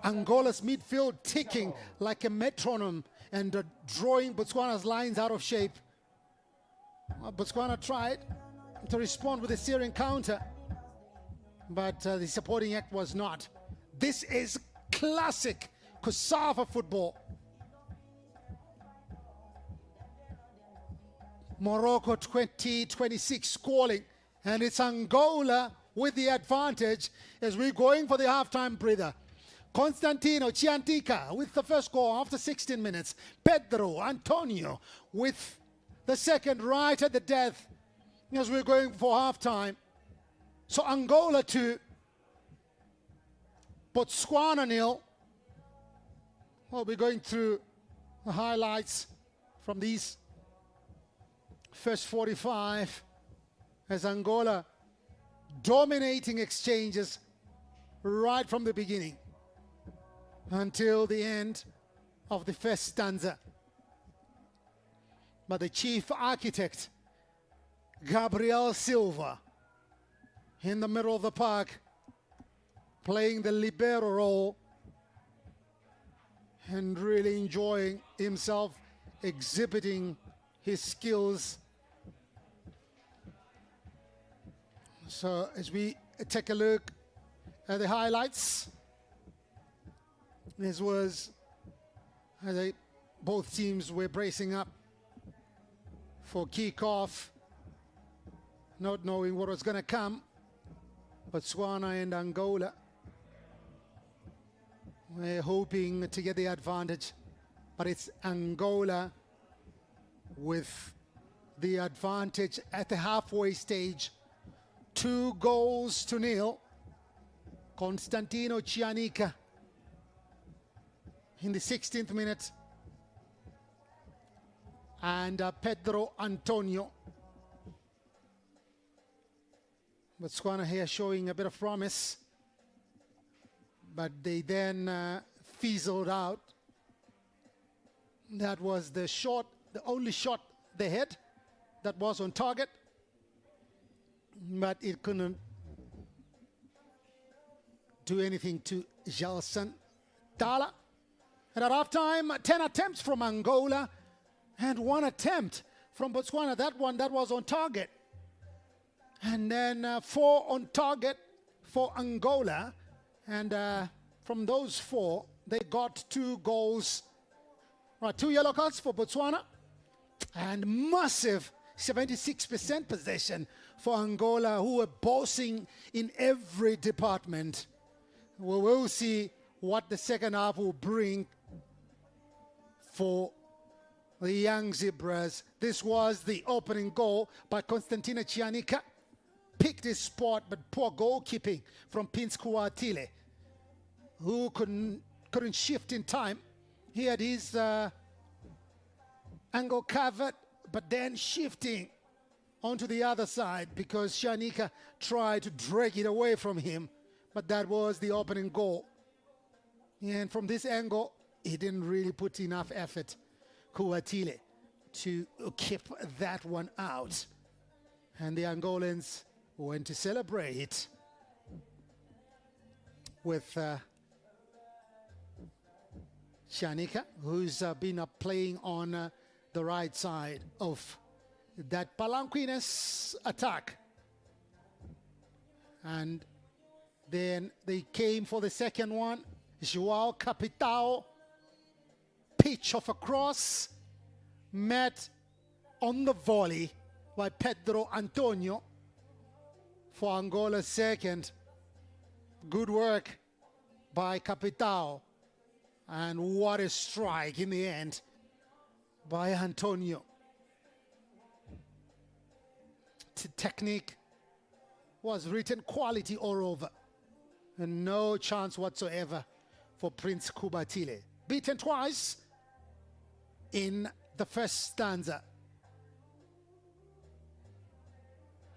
Angola's midfield ticking like a metronome and drawing Botswana's lines out of shape. Botswana tried to respond with a searing counter. But the supporting act was not. This is classic COSAFA football. Morocco 2026 calling, and it's Angola with the advantage as we're going for the halftime breather. Constantino Chiantica with the first goal after 16 minutes. Pedro Antonio with the second right at the death as we're going for halftime. So Angola 2, Botswana 0. We'll be going through the highlights from these first 45 as Angola dominating exchanges right from the beginning until the end of the first stanza. But the chief architect, Gabriel Silva, in the middle of the park, playing the libero role and really enjoying himself, exhibiting his skills. So as we take a look at the highlights, this was as both teams were bracing up for kickoff, not knowing what was going to come. Botswana and Angola were hoping to get the advantage, but it's Angola with the advantage at the halfway stage. 2-0. Constantino Chianica in the 16th minute, and Pedro Antonio. Botswana here showing a bit of promise, but they then fizzled out. That was the only shot they had that was on target. but it couldn't do anything to Gelson Dala. And at halftime, 10 attempts from Angola and 1 attempt from Botswana. That was on target. And then 4 on target for Angola. And from those 4, they got 2 goals. Right, 2 yellow cards for Botswana. And massive 76% possession for Angola, who were bossing in every department. We will see what the second half will bring for the young Zebras. This was the opening goal by Constantina Chianika. Picked his spot, but poor goalkeeping from Prince Kuatile, who couldn't shift in time. He had his angle covered, but then shifting onto the other side because Chianika tried to drag it away from him. But that was the opening goal. And from this angle, he didn't really put enough effort, Kuatile, to keep that one out. And the Angolans went to celebrate with Chianika, who's been playing on the right side of that Palanquines attack. And then they came for the second one. Joao Capitao, pitch of a cross, met on the volley by Pedro Antonio for Angola's second. Good work by Capitao. And what a strike in the end by Antonio. Technique was written, quality all over. And no chance whatsoever for Prince Kuatile. Beaten twice in the first stanza.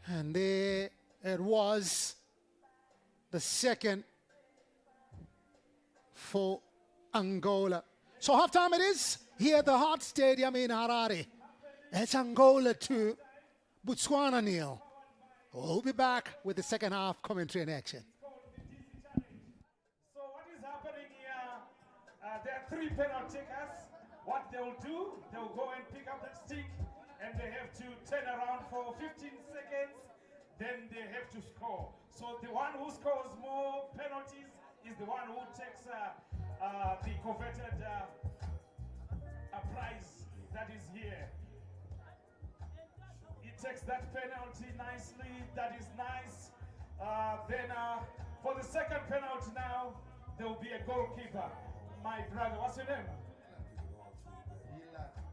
And there it was, the second for Angola. So halftime it is here at the Hart Stadium in Harare. It's Angola 2, Botswana 0. We'll be back with the second half commentary in action. So what is happening here, there are 3 penalty takers. What they'll do, they'll go and pick up that stick and they have to turn around for 15 seconds, then they have to score. So the one who scores more penalties is the one who takes the coveted prize that is here. He takes that penalty nicely, that is nice. Then for the second penalty now, there will be a goalkeeper. My brother, what's your name?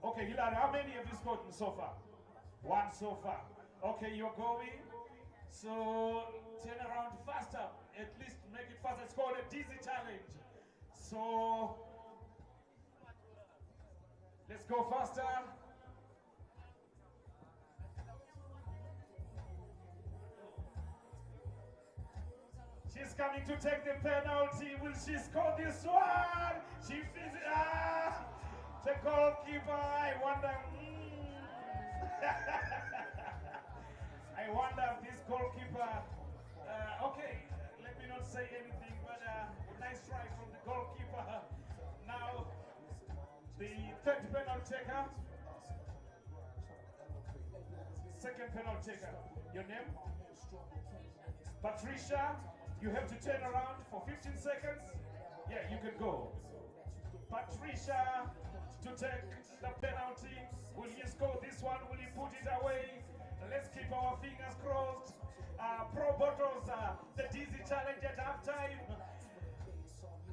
Okay, Hilary, how many have you scored so far? 1 so far. Okay, you're going. So turn around faster. At least make it faster. It's called a dizzy challenge. So let's go faster. She's coming to take the penalty. Will she score this one? She feels it. The goalkeeper, I wonder. I wonder if this goalkeeper. Okay, let me not say anything, but nice try from the goalkeeper. Now, the third penalty taker. Second penalty taker. Your name? Patricia, you have to turn around for 15 seconds. Yeah, you can go. Patricia to take the penalty. Will he score this one? Will he put it away? Let's keep our fingers crossed. Pro Bottles, the dizzy challenge at halftime.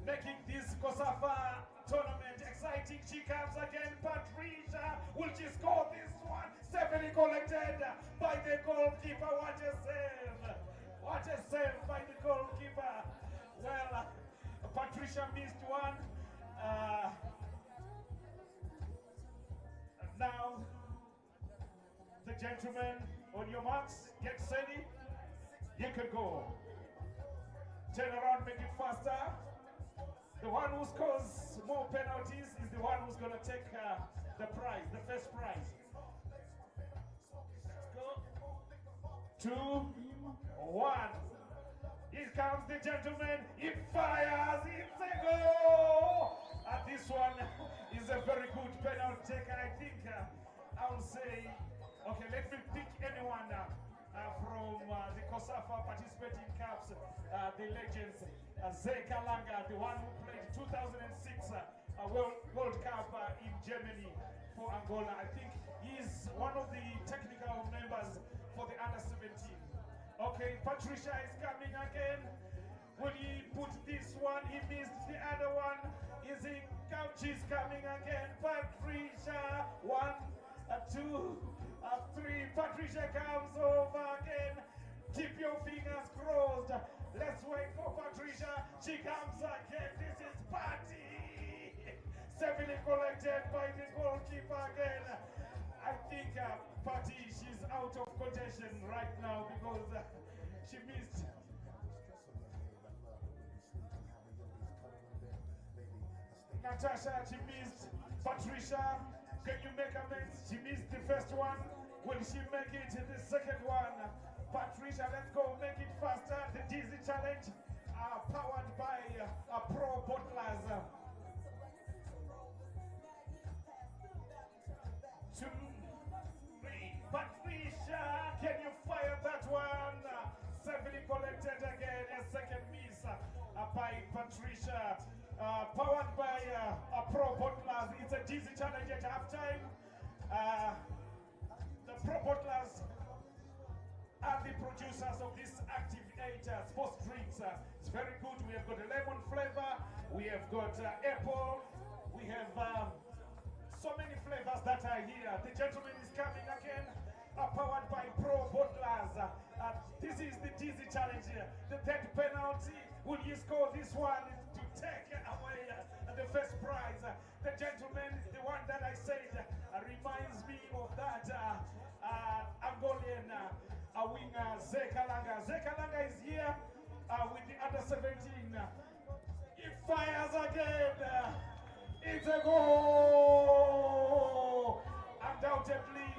Making this COSAFA tournament exciting. She comes again. Patricia, will she score this one? Safely collected by the goalkeeper. What a save! What a save by the goalkeeper. Well, Patricia missed one. Now, the gentlemen, on your marks, get ready. You can go. Turn around, make it faster. The one who scores more penalties is the one who's going to take the prize, the first prize. Let's go. 2. 1. Here comes the gentleman. He fires. It's a goal. And this one is a very good penalty taker. I think I'll say, okay, let me pick anyone from the COSAFA participating cups, the legends, Zeka Langa, the one who played 2006 World Cup in Germany for Angola. I think he's one of the technical members for the under-17. Okay, Patricia is coming again. Will he put this one? He missed the other one. Is he? She's coming again. Patricia, 1, 2, 3. Patricia comes over again. Keep your fingers crossed. Let's wait for Patricia. She comes again. This is Patty. Severely collected by the goalkeeper again. I think Patty, she's out of contention right now because she missed. Natasha, she missed. Patricia, can you make amends? She missed the first one. Will she make it the second one? Patricia, let's go, make it faster. The Dizzy Challenge, powered by Pro Bottlers. 2, 3. Patricia, can you fire that one? Severely collected again. A second miss by Patricia. Powered by Pro Bottlers. It's a Dizzy Challenge at halftime. The Pro Bottlers are the producers of this Active 8 sports drinks. It's very good. We have got a lemon flavor. We have got apple. We have so many flavors that are here. The gentleman is coming again. Powered by Pro Bottlers. This is the Dizzy Challenge here. The third penalty. Will you score this one to take away the first prize? The gentleman, the one that I said, reminds me of that Angolan winger, Zeka Langa. Zeka Langa is here with the under-17. He fires again. It's a goal! Undoubtedly.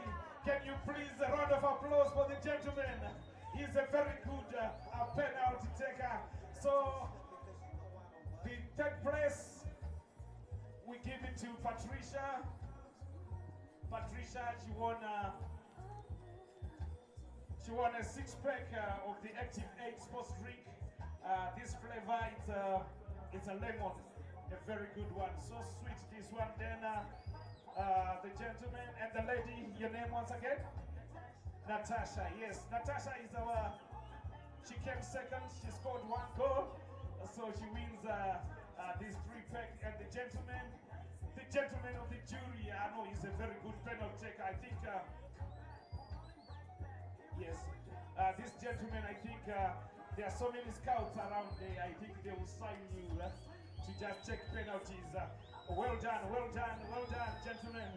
Can you please a round of applause for the gentleman? He's a very good penalty taker. So the third place, we give it to Patricia. Patricia, she won a 6-pack of the Active 8 sports drink. This flavor, it's a lemon, a very good one. So sweet, this one. Then the gentleman and the lady, your name once again? Natasha, yes. Natasha is she came second, she scored 1 goal, so she wins this 3-pack. And the gentleman of the jury, I know he's a very good penalty taker. I think, yes, this gentleman, I think there are so many scouts around there, I think they will sign you to just take penalties. Well done, gentlemen.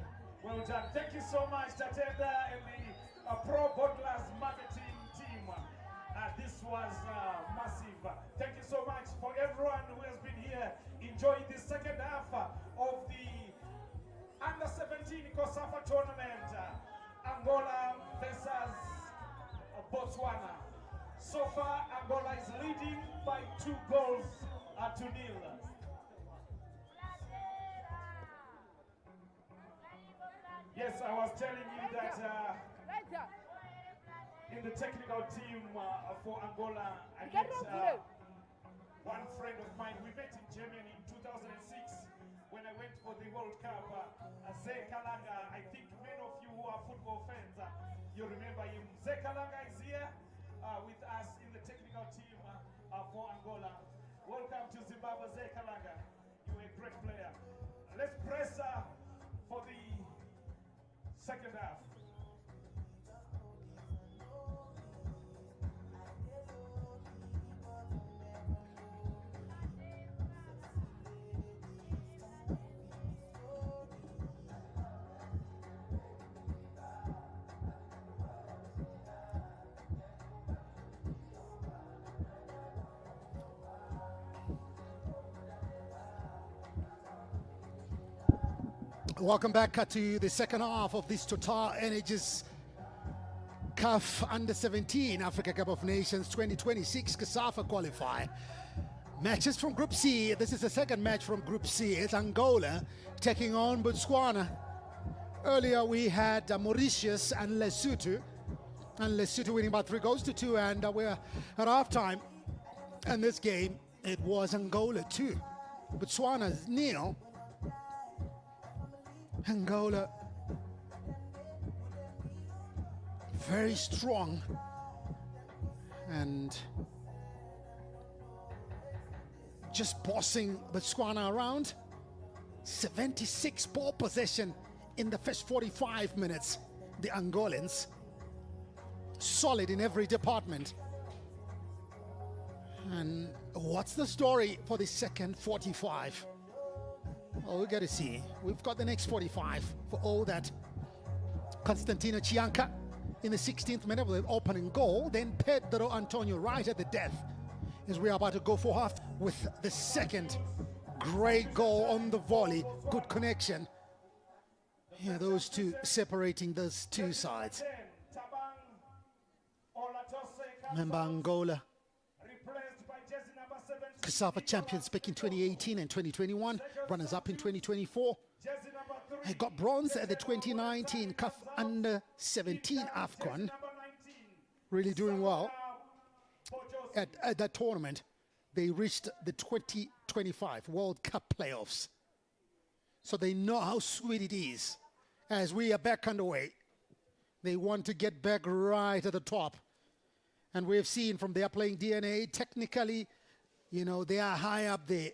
Well done. Thank you so much, Tatenda and the Pro Bottlers marketing team. This was massive. Thank you so much for everyone who has been here enjoying the second half of the Under-17 COSAFA tournament. Angola versus Botswana. So far, Angola is leading by 2 goals to 0. Yes, I was telling you that in the technical team for Angola, I met one friend of mine. We met in Germany in 2006 when I went for the World Cup. Zeka Langa, I think many of you who are football fans, you remember him. Zeka Langa is here with us in the technical team for Angola. Welcome to Zimbabwe, Zeka Langa. You're a great player. Let's press for the second half. Welcome back to the second half of this TotalEnergies CAF Under-17 Africa Cup of Nations 2026 COSAFA qualifier. Matches from Group C. This is the second match from Group C. It's Angola taking on Botswana. Earlier we had Mauritius and Lesotho. And Lesotho winning by 3-2, and we're at halftime. And this game, it was Angola 2. Botswana 0. Angola very strong and just bossing Botswana around. 76 ball possession in the first 45 minutes. The Angolans solid in every department. And what's the story for the second 45? Oh, we got to see. We've got the next 45 for all that. Constantino Chianca in the 16th minute with an opening goal. Then Pedro Antonio right at the death as we are about to go for half with the second great goal on the volley. Good connection. Yeah, those two separating those two sides. Remember Angola, COSAFA champions back in 2018 and 2021, runners-up in 2024. They got bronze at the 2019 CAF Under-17 AFCON. Really doing well at that tournament. They reached the 2025 World Cup playoffs. So they know how sweet it is. As we are back underway, they want to get back right at the top. And we've seen from their playing DNA, technically, you know, they are high up there.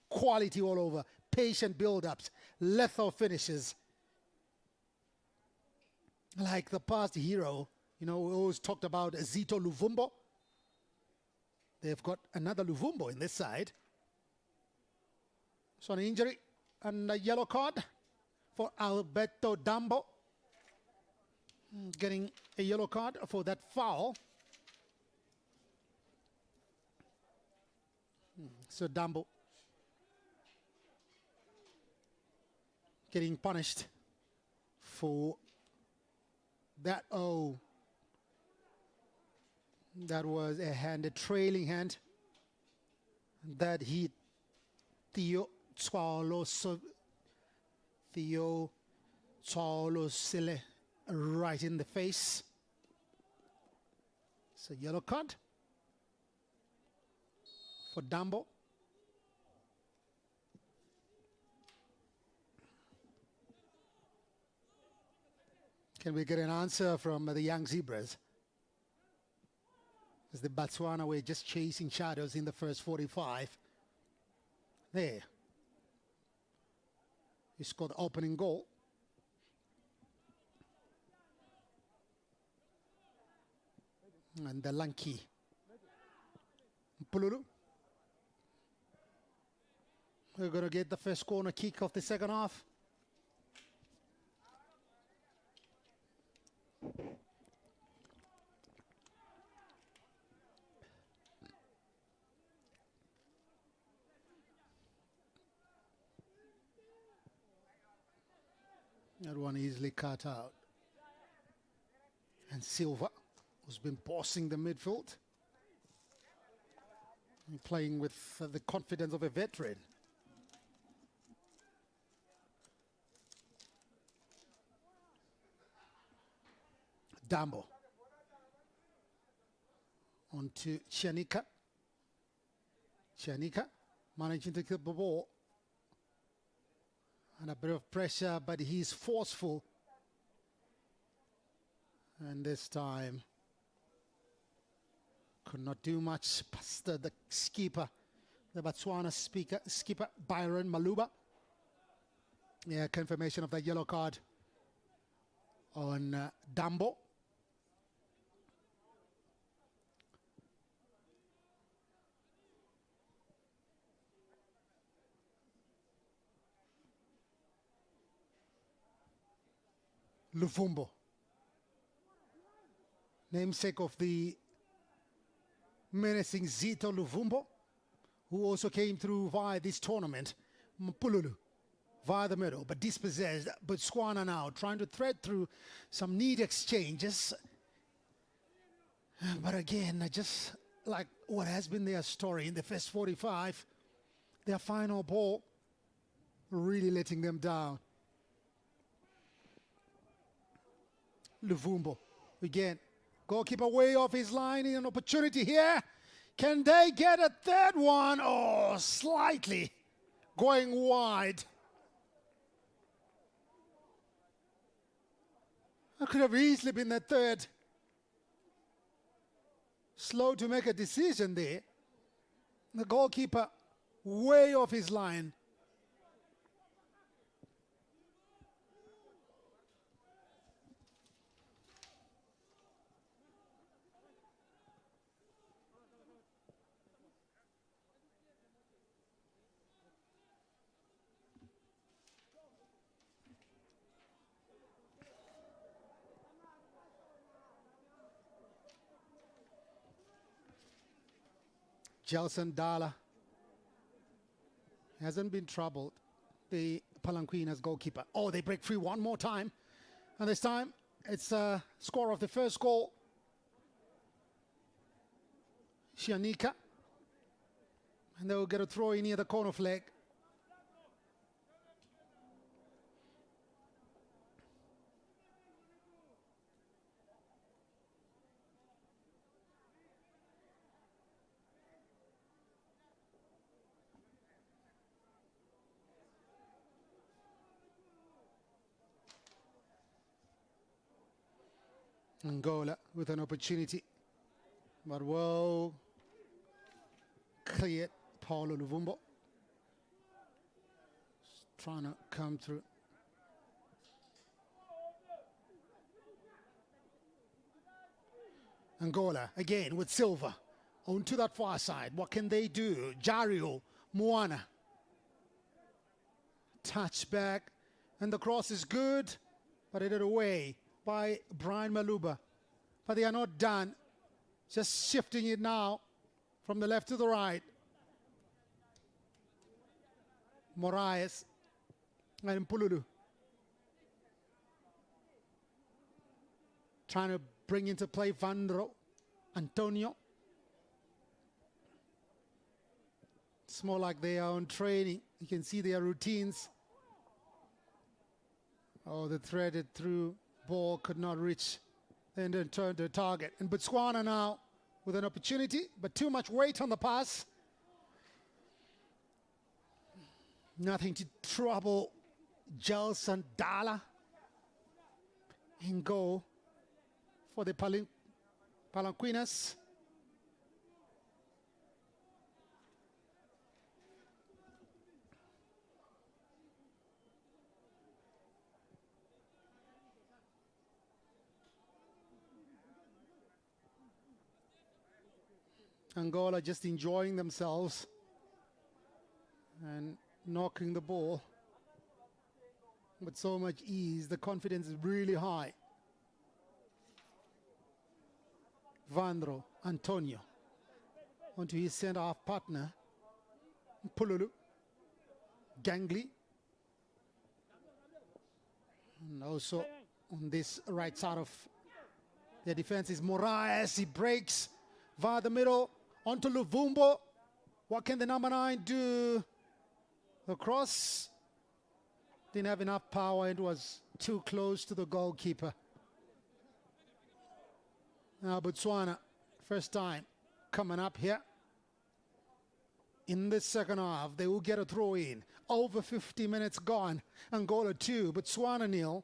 Quality all over. Patient build-ups. Lethal finishes. Like the past hero, you know, we always talked about Zito Luvumbo. They've got another Luvumbo in this side. So an injury and a yellow card for Alberto Dambo. Getting a yellow card for that foul. So Dambo getting punished for that. Oh, that was a hand, a trailing hand that hit Theo Tswalosile right in the face. So yellow card for Dambo. Can we get an answer from the young Zebras? As the Botswana were just chasing shadows in the first 45. There. He scored the opening goal. And the lanky Mpululu. We're going to get the first corner kick of the second half. That one easily cut out. And Silva, who's been bossing the midfield. And playing with the confidence of a veteran. Dambo. On to Chianika. Chianika managing to keep the ball. And a bit of pressure, but he's forceful. And this time could not do much past the skipper, the Botswana skipper Byron Maluba. Yeah, confirmation of the yellow card on Dambo. Luvumbo, namesake of the menacing Zito Luvumbo, who also came through via this tournament. Mpululu via the middle, but dispossessed. Botswana now trying to thread through some neat exchanges. But again, just like what has been their story in the first 45, their final ball really letting them down. Luvumbo again. Goalkeeper way off his line. An opportunity here. Can they get a third one? Oh, slightly going wide. That could have easily been the third. Slow to make a decision there. The goalkeeper way off his line. Gelson Dala hasn't been troubled. The Palanquina's goalkeeper. Oh, they break free one more time. And this time, it's a score of the first goal. Shianika. And they'll get a throw in near the corner flag. Angola with an opportunity, but well cleared. Paulo Luvumbo trying to come through. Angola again with Silva onto that far side. What can they do? Jario Moana touch back, and the cross is good, but it away by Brian Maluba. But they are not done. Just shifting it now from the left to the right. Moraes and Mpululu trying to bring into play Vandro, Antonio. It's more like they are on training. You can see their routines. Oh, the threaded through ball could not reach and then turn to target. And Botswana now with an opportunity, but too much weight on the pass. Nothing to trouble Gelson Dala. In goal for the Palanquinas. Angola just enjoying themselves and knocking the ball with so much ease. The confidence is really high. Vandro, Antonio, onto his centre-half partner, Pululu, Gangli, and also on this right side of their defense is Moraes. He breaks via the middle onto Luvumbo. What can the number 9 do? The cross didn't have enough power. It was too close to the goalkeeper. Now Botswana, first time coming up here. In the second half, they will get a throw in. Over 50 minutes gone. Angola 2, Botswana 0.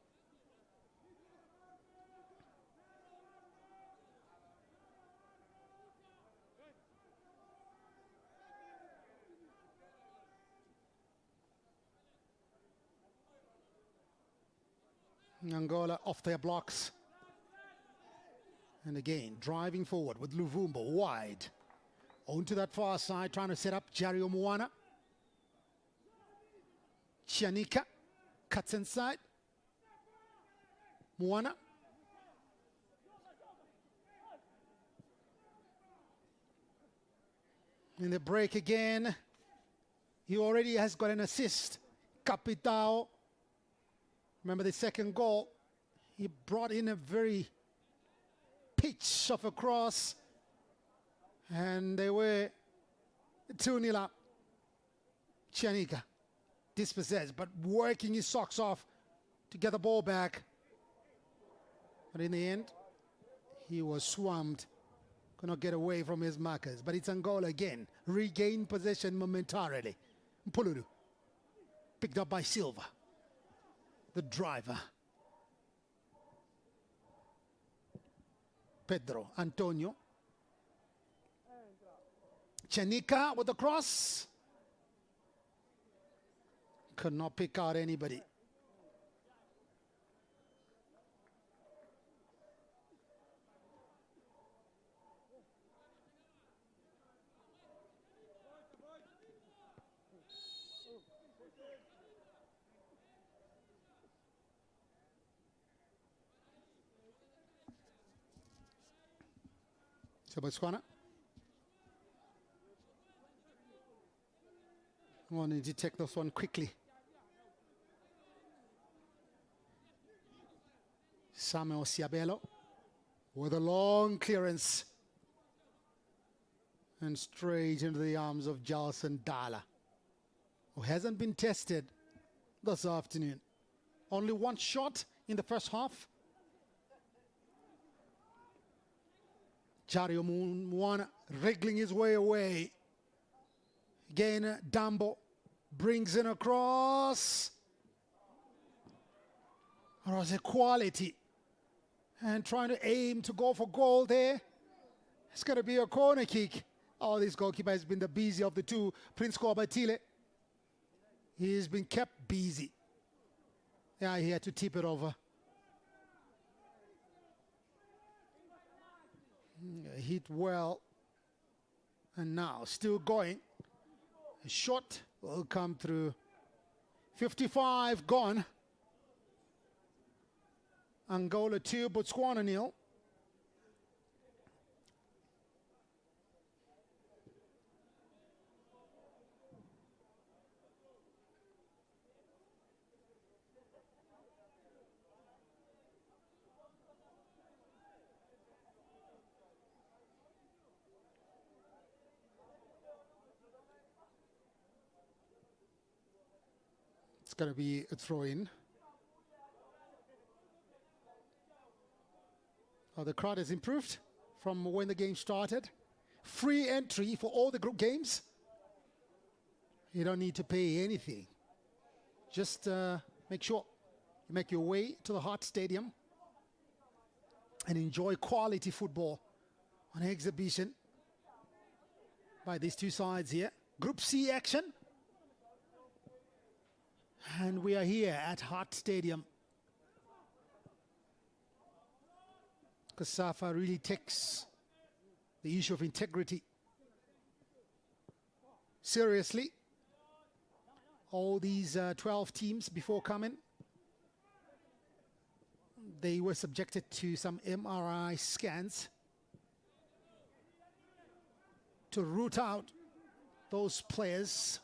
Angola off their blocks. And again, driving forward with Luvumbo wide. Onto that far side, trying to set up Jario Moana. Chianika cuts inside. Moana. In the break again. He already has got an assist. Capitao. Remember the second goal, he brought in a very pitch of a cross. And they were 2-0 up. Chanika dispossessed, but working his socks off to get the ball back. But in the end, he was swamped. Could not get away from his markers. But it's Angola again. Regained possession momentarily. Mpululu. Picked up by Silva, the driver. Pedro, Antonio. Chanika with the cross. Could not pick out anybody. So Botswana wanting to take this one quickly. Samuel Siabelo with a long clearance and straight into the arms of Jalson Dala, who hasn't been tested this afternoon. Only one shot in the first half. Jario Mwana wriggling his way away. Again, Dambo brings in a cross. It was a quality. And trying to aim to go for goal there. It's going to be a corner kick. Oh, this goalkeeper has been the busy of the two. Prince Kobatile. He's been kept busy. Yeah, he had to tip it over. Hit well. And now still going. A shot will come through. 55 gone. Angola 2, Botswana 0. It's going to be a throw-in. Oh, the crowd has improved from when the game started. Free entry for all the group games. You don't need to pay anything. Just make sure you make your way to the Hart Stadium and enjoy quality football on exhibition by these two sides here. Group C action. And we are here at Hart Stadium. COSAFA really takes the issue of integrity seriously. All these 12 teams before coming, they were subjected to some MRI scans to root out those players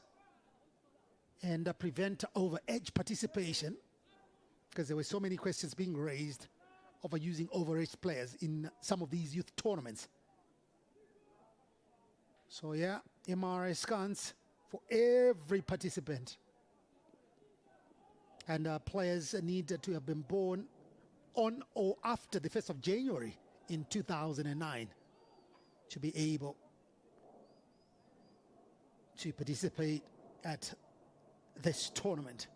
and prevent over-age participation, because there were so many questions being raised over using overage players in some of these youth tournaments. So yeah, MRI scans for every participant. And players need to have been born on or after the 1st of January in 2009 to be able to participate at this tournament.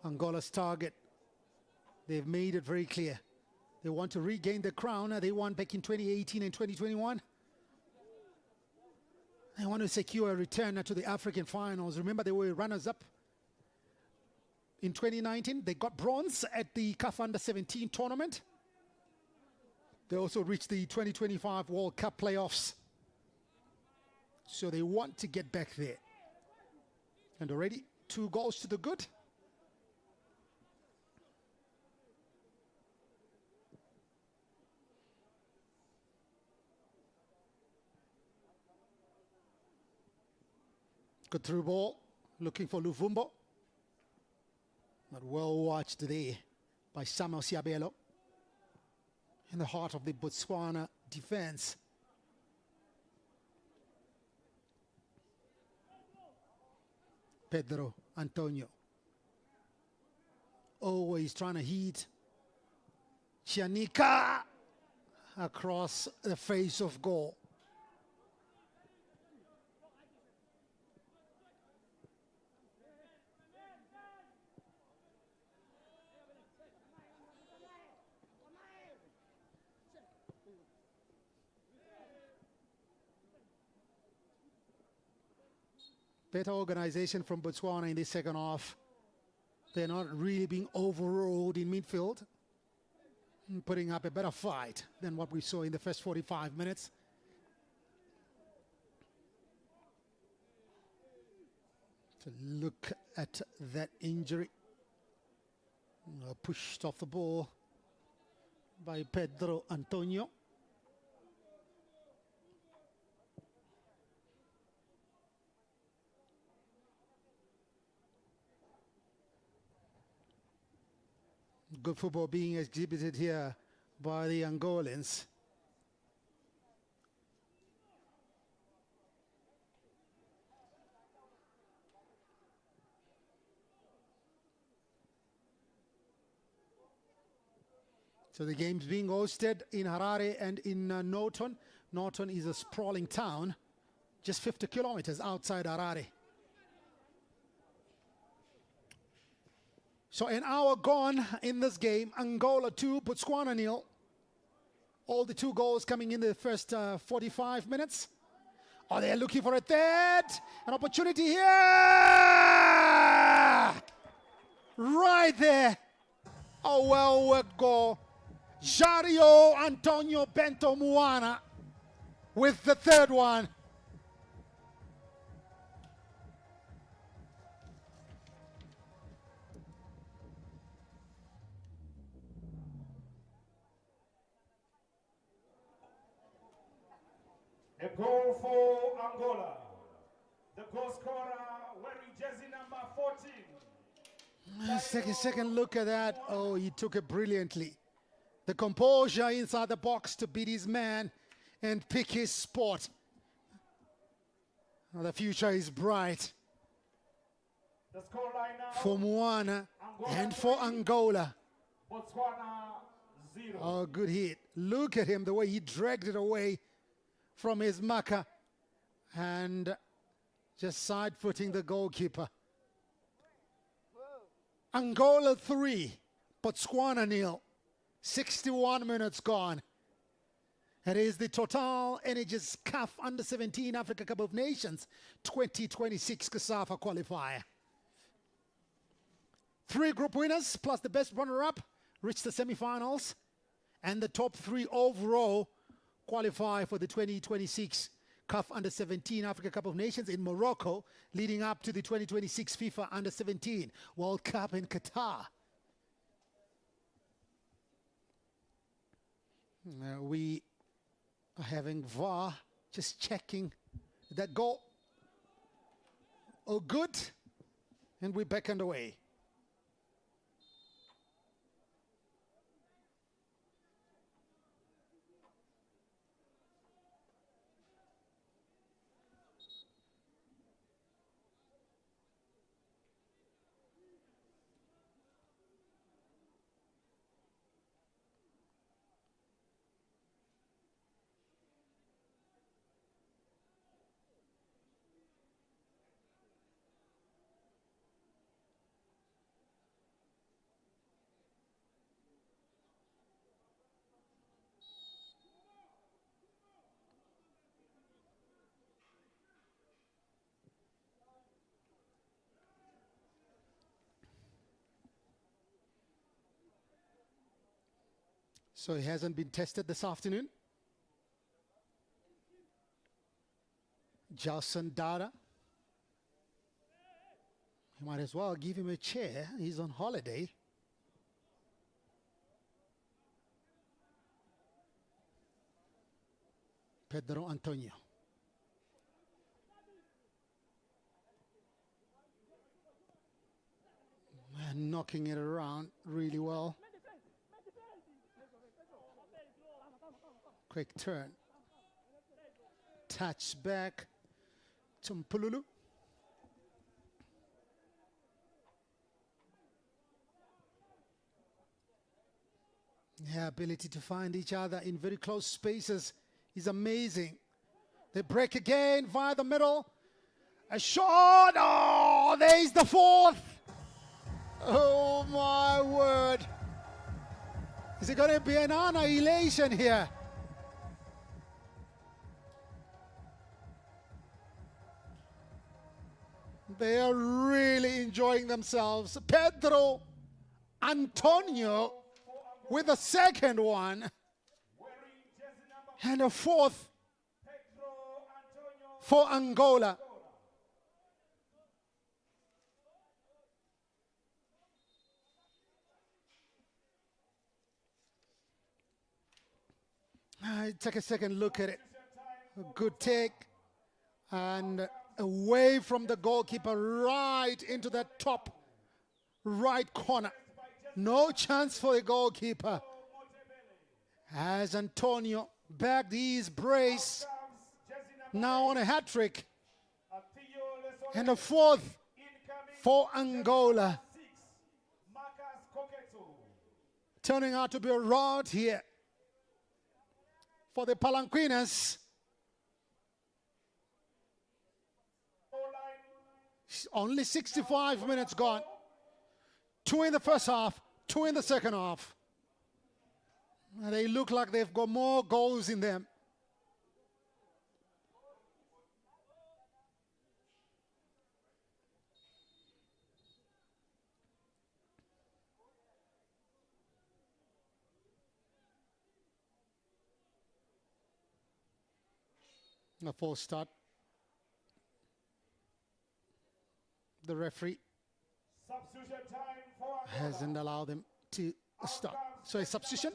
Angola's target, they've made it very clear. They want to regain the crown they won back in 2018 and 2021. They want to secure a return to the African finals. Remember, they were runners-up in 2019. They got bronze at the CAF Under-17 tournament. They also reached the 2025 World Cup playoffs. So they want to get back there. And already 2 goals to the good. Good through ball, looking for Luvumbo. But well watched there by Samuel Siabelo in the heart of the Botswana defense. Pedro Antonio always trying to hit Chianika across the face of goal. Better organization from Botswana in the second half. They're not really being overruled in midfield, putting up a better fight than what we saw in the first 45 minutes. To look at that injury. Pushed off the ball by Pedro Antonio. Good football being exhibited here by the Angolans. So the game's being hosted in Harare and in Norton. Norton is a sprawling town, just 50 kilometers outside Harare. So an hour gone in this game. Angola 2, Botswana 0. All the 2 goals coming in the first 45 minutes. Oh, they're looking for a third. An opportunity here. Right there. A well-worked goal. Jario Antonio Bento Muana with the third one. A goal for Angola. The goal scorer wearing jersey number 14. Let's take a second look at that. Oh, he took it brilliantly. The composure inside the box to beat his man and pick his spot. Oh, the future is bright The scoreline now, for Muana and for Angola. Botswana 0. Oh, good hit. Look at him, the way he dragged it away from his marker and just side-footing the goalkeeper. Angola 3, Botswana 0. 61 minutes gone. It is the TOTALENERGIES CAF Under-17 Africa Cup of Nations 2026 COSAFA qualifier. 3 group winners plus the best runner-up reach the semi-finals, and the top 3 overall qualify for the 2026 CAF Under-17 Africa Cup of Nations in Morocco, leading up to the 2026 FIFA Under-17 World Cup in Qatar. We are having VAR just checking that goal. Oh, good. And we're back underway. So he hasn't been tested this afternoon. Jalson Dada. You might as well give him a chair. He's on holiday. Pedro Antonio. And knocking it around really well. Quick turn. Touch back. Tumpululu. Their ability to find each other in very close spaces is amazing. They break again via the middle. A shot. Oh, there's the fourth. Oh, my word. Is it going to be an annihilation here? They are really enjoying themselves. Pedro Antonio with the second one. And a fourth for Angola. Take a second look at it. A good take. And away from the goalkeeper, right into that top right corner. No chance for the goalkeeper. As Antonio bagged his brace. Now on a hat-trick. And a fourth for Angola. Turning out to be a rout here for the Palanquinas. Only 65 minutes gone. 2 in the first half, 2 in the second half. They look like they've got more goals in them. A false start. The referee hasn't allowed them to start. So a substitution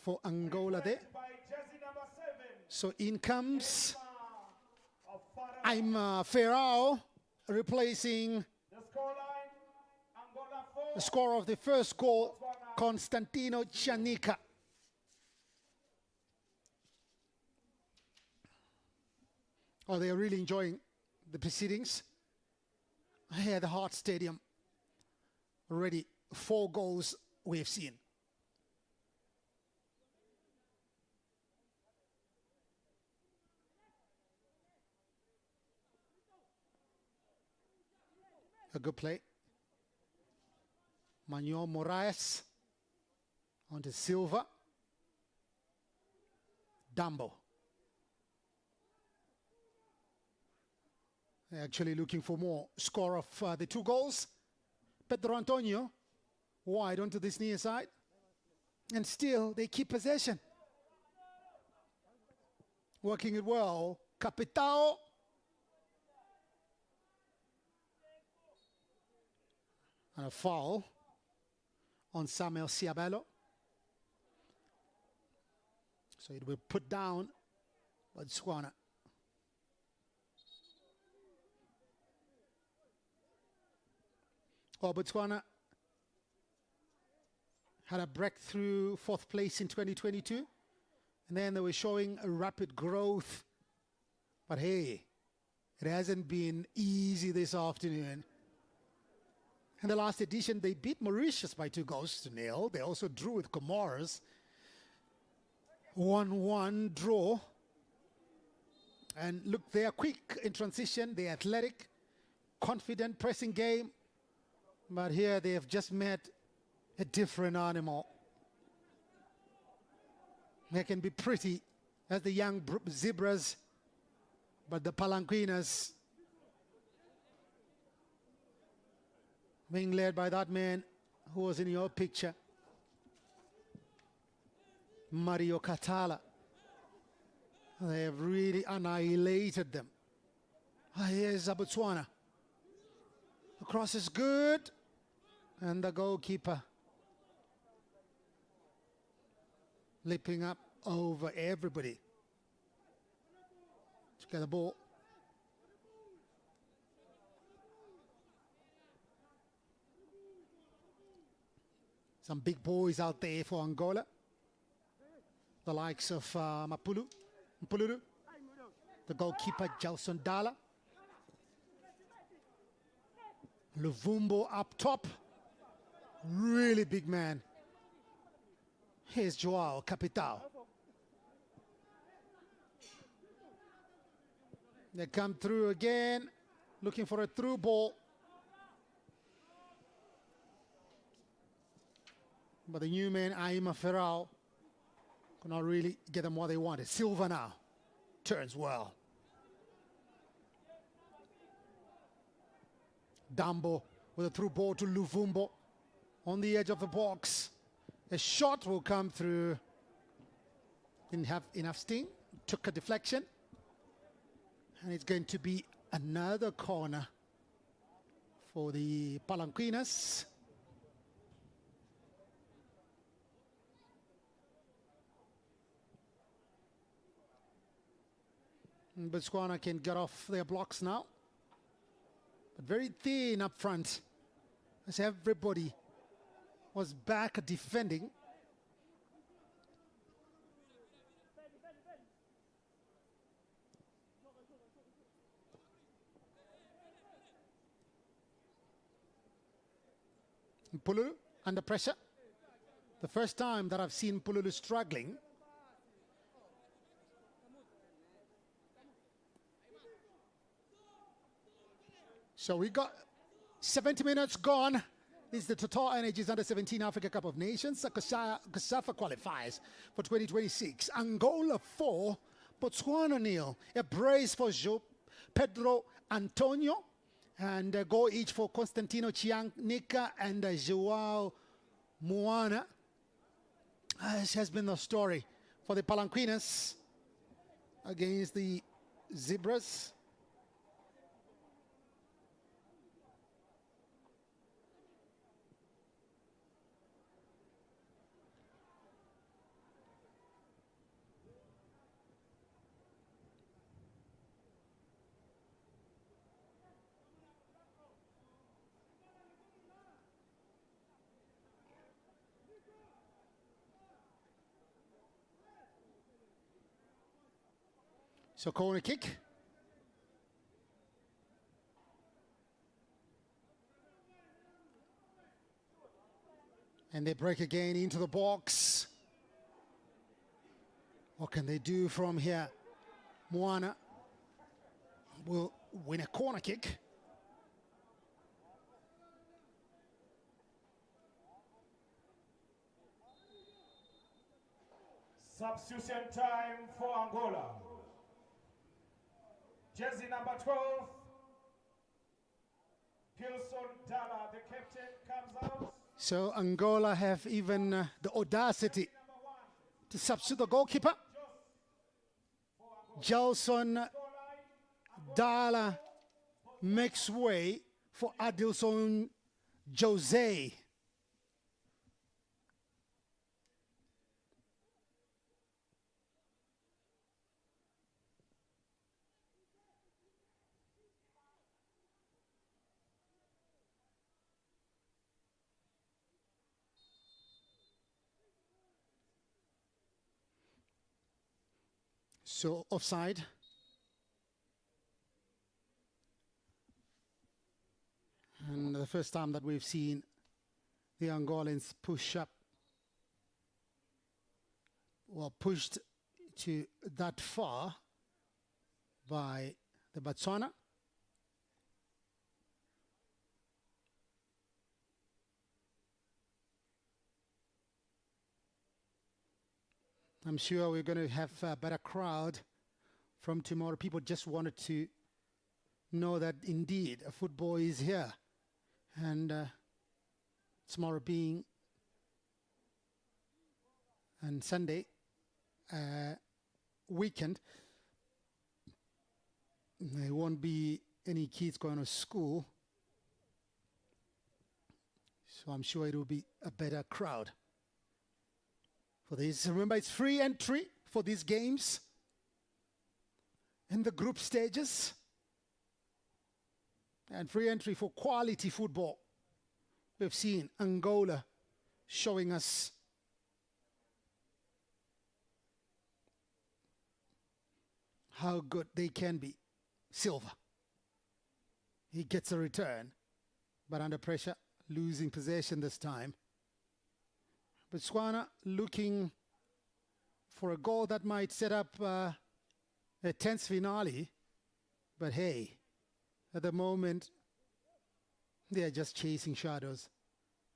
for Angola there. So in comes Ferrao, replacing the scorer of the first goal, Constantino Chanika. Oh, they are really enjoying the proceedings. Here at the Hart Stadium. Already 4 goals we've seen. A good play. Manuel Moraes onto Silva. Dambo. Actually looking for more score of the 2 goals. Pedro Antonio wide onto this near side. And still they keep possession. Working it well. Capitao. And a foul on Samuel Ciabello. So it will put down Botswana. Well, Botswana had a breakthrough 4th place in 2022. And then they were showing a rapid growth. But hey, it hasn't been easy this afternoon. In the last edition, they beat Mauritius by 2-0. They also drew with Comoros. 1-1 draw. And look, they are quick in transition. They're athletic, confident, pressing game. But here they have just met a different animal. They can be pretty as the young zebras, but the Palanquinas, being led by that man who was in your picture, Mario Catala. They have really annihilated them. Here's Botswana. The cross is good. And the goalkeeper leaping up over everybody to get the ball. Some big boys out there for Angola. The likes of Mpululu, the goalkeeper Gelson Dala, Luvumbo up top, really big man. Here's Joao Capital. They come through again, looking for a through ball. But the new man, Aima Ferrao, could not really get them what they wanted. Silva now turns well. Dambo with a through ball to Luvumbo on the edge of the box. A shot will come through. Didn't have enough sting. Took a deflection. And it's going to be another corner for the Palanquinas. Botswana can get off their blocks now. But very thin up front, as everybody was back defending. Mpululu under pressure. The first time that I've seen Mpululu struggling. So we got 70 minutes gone. This is the TOTALENERGIES U17 Africa Cup of Nations, COSAFA Qualifiers for 2026. Angola 4, Botswana 0. A brace for Pedro Antonio, and a goal each for Constantino Chianica and Joao Moana. This has been the story for the Palanquinas against the Zebras. So corner kick. And they break again into the box. What can they do from here? Moana will win a corner kick. Substitution time for Angola. Jersey number 12, Gelson Dala, the captain, comes out. So Angola have even the audacity to substitute the goalkeeper. Gelson Dala makes way for Adilson Jose. So offside. And the first time that we've seen the Angolans push up, well, pushed to that far by the Botswana. I'm sure we're going to have a better crowd from tomorrow. People just wanted to know that indeed football is here. And tomorrow being and Sunday weekend, there won't be any kids going to school. So I'm sure it will be a better crowd for this. Remember, it's free entry for these games in the group stages, and free entry for quality football. We've seen Angola showing us how good they can be. Silva. He gets a return, but under pressure, losing possession this time. Botswana looking for a goal that might set up a tense finale, but hey, at the moment, they are just chasing shadows.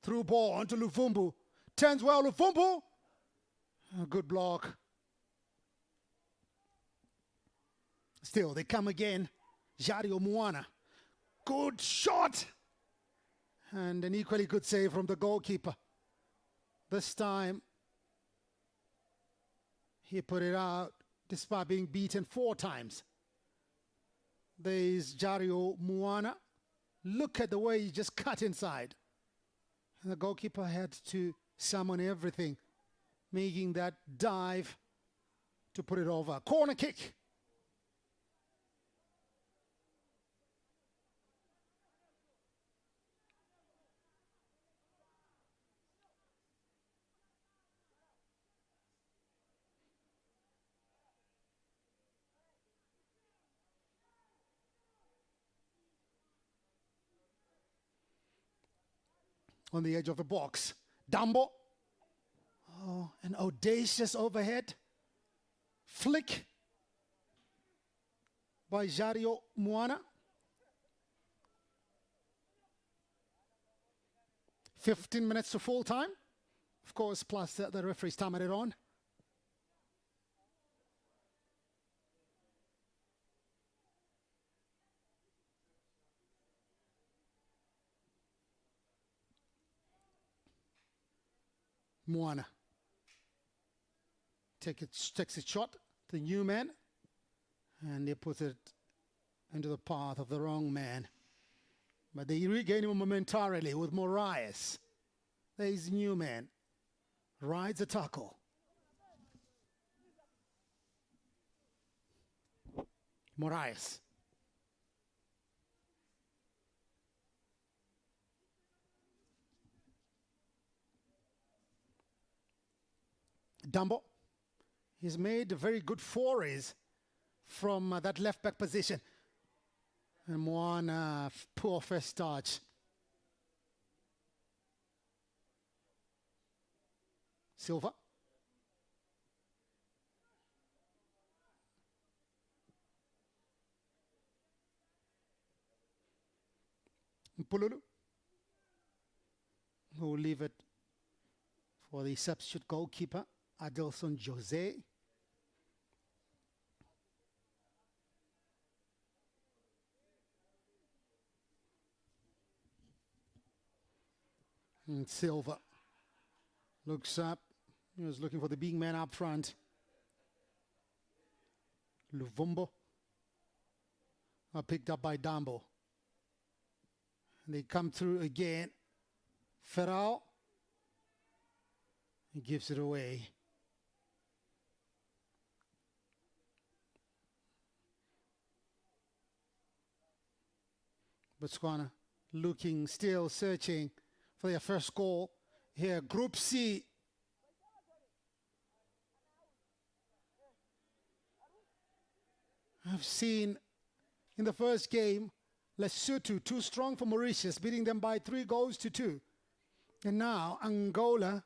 Through ball onto Luvumbu. Turns well, Luvumbu. A good block. Still, they come again. Jario Moana. Good shot. And an equally good save from the goalkeeper. This time, he put it out despite being beaten 4 times. There's Jario Moana. Look at the way he just cut inside. And the goalkeeper had to summon everything, making that dive to put it over. Corner kick. On the edge of the box. Dambo. Oh, an audacious overhead. Flick by Jario Moana. 15 minutes to full time. Of course, plus the referee's timed it on. Moana takes a shot, the new man, and they put it into the path of the wrong man. But they regain him momentarily with Moraes. There is new man. Rides a tackle. Moraes. Dambo. He's made very good forays from that left back position. And one poor first touch. Silva. Mpululu, who will leave it for the substitute goalkeeper, Adelson Jose. And Silva looks up. He was looking for the big man up front. Luvumbo are picked up by Dambo. They come through again. Ferrao. He gives it away. Botswana looking, still searching for their first goal here. Group C. I've seen in the first game Lesotho too strong for Mauritius, beating them by 3-2. And now Angola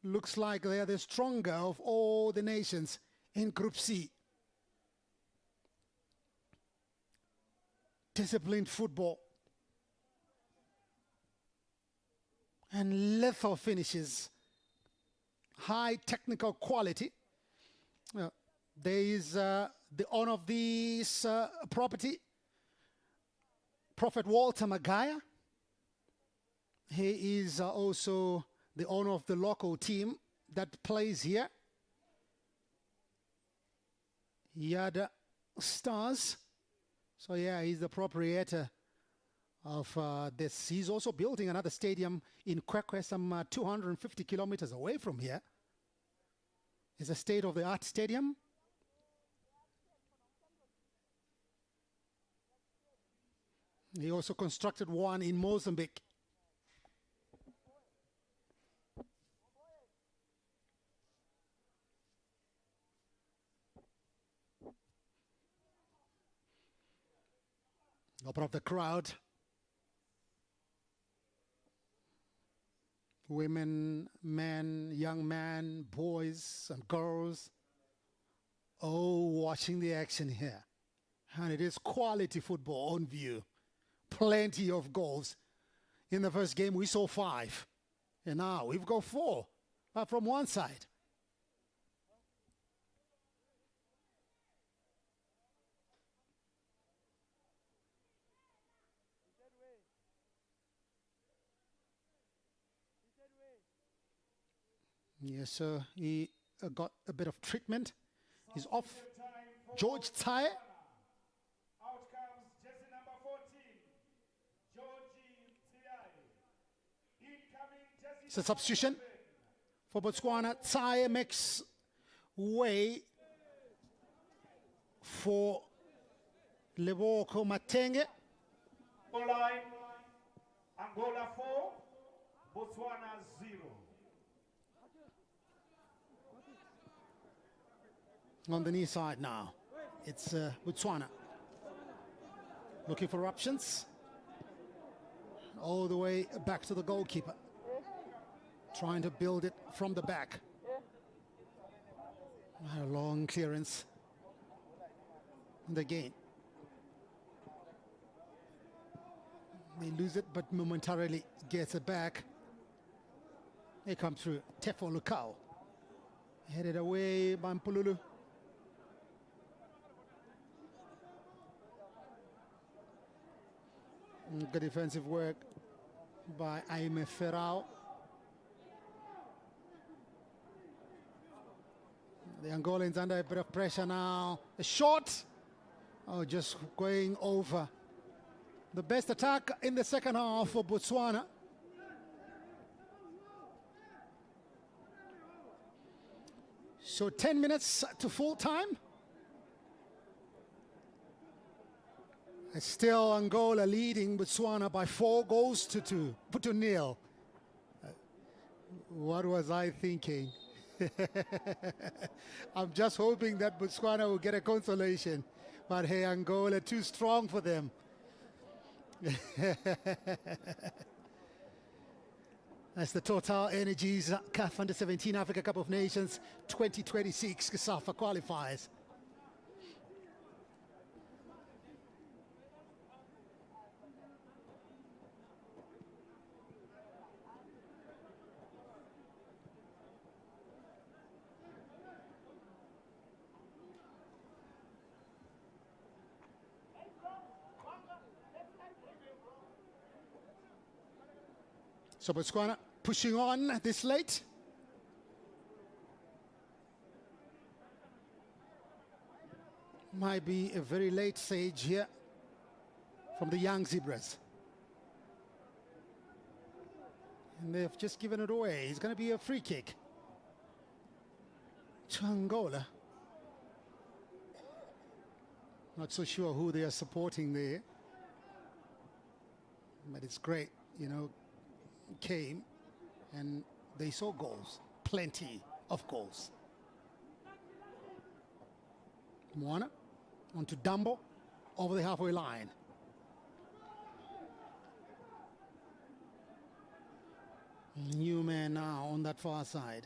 looks like they are the stronger of all the nations in Group C. Disciplined football and lethal finishes, high technical quality. There is the owner of this property, Prophet Walter Magaya. He is also the owner of the local team that plays here, Yada Stars. So yeah, he's the proprietor of this. He's also building another stadium in Kwekwe, some 250 kilometers away from here. It's a state-of-the-art stadium. He also constructed one in Mozambique. top of the crowd. Women, men, young men, boys and girls, all watching the action here. And it is quality football on view. Plenty of goals. In the first game, we saw 5. And now we've got 4 from one side. Yes, sir. He got a bit of treatment. He's off. George Tsaye. Out comes jersey number 14, Georgie Tsaye. Incoming jersey It's a substitution for Botswana. Tsaye makes way for Leboko Matenge. line. Angola 4, Botswana 0. On the knee side now, it's Botswana looking for options all the way back to the goalkeeper, trying to build it from the back. A long clearance and again they lose it, but momentarily gets it back. They come through. Tefo Lukau headed away by Mpululu. Good defensive work by Aime Ferrao. The Angolans under a bit of pressure now. A shot. Oh, just going over. The best attack in the second half for Botswana. So 10 minutes to full time. It's still Angola leading Botswana by 4 goals to 2, put to nil. What was I thinking? I'm just hoping that Botswana will get a consolation. But hey, Angola too strong for them. That's the TOTALENERGIES CAF Under-17 Africa Cup of Nations 2026 COSAFA qualifiers. So Botswana pushing on this late. Might be a very late stage here from the young Zebras. And they've just given it away. It's going to be a free kick to Angola. Not so sure who they are supporting there. But it's great, you know. Came and they saw goals, plenty of goals. Moana onto Dumbo over the halfway line. New man now on that far side.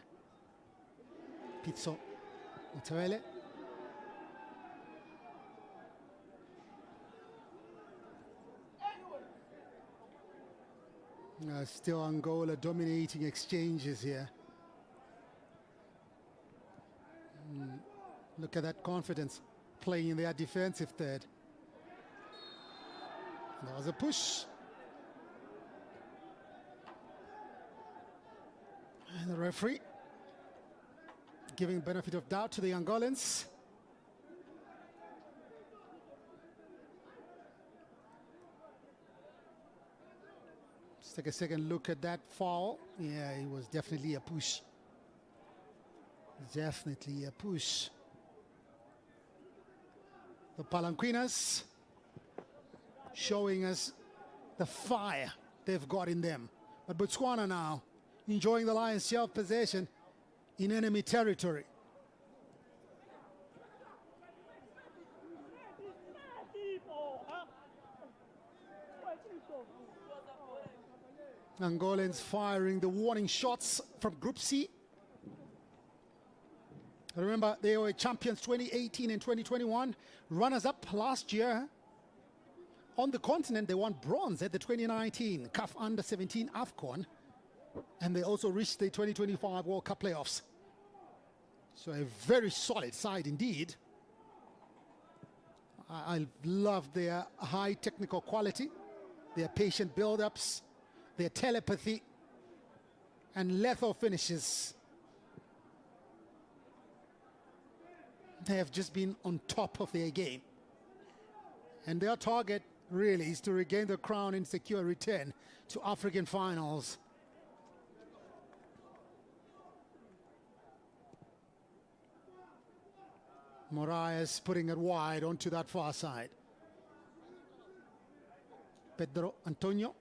Pizzo Matawele. Still Angola dominating exchanges here. Look at that confidence playing in their defensive third. There was a push. And the referee giving benefit of doubt to the Angolans. Let's take a second look at that foul. Yeah, it was definitely a push. Definitely a push. The Palanquinas showing us the fire they've got in them. But Botswana now enjoying the lion's share of possession in enemy territory. Angolans firing the warning shots from Group C. Remember, they were champions 2018 and 2021, runners-up last year. On the continent, they won bronze at the 2019 CAF Under-17 AFCON, and they also reached the 2025 World Cup playoffs. So a very solid side indeed. I love their high technical quality, their patient build-ups, their telepathy, and lethal finishes. They have just been on top of their game. And their target really is to regain the crown and secure a return to African finals. Moraes putting it wide onto that far side. Pedro Antonio.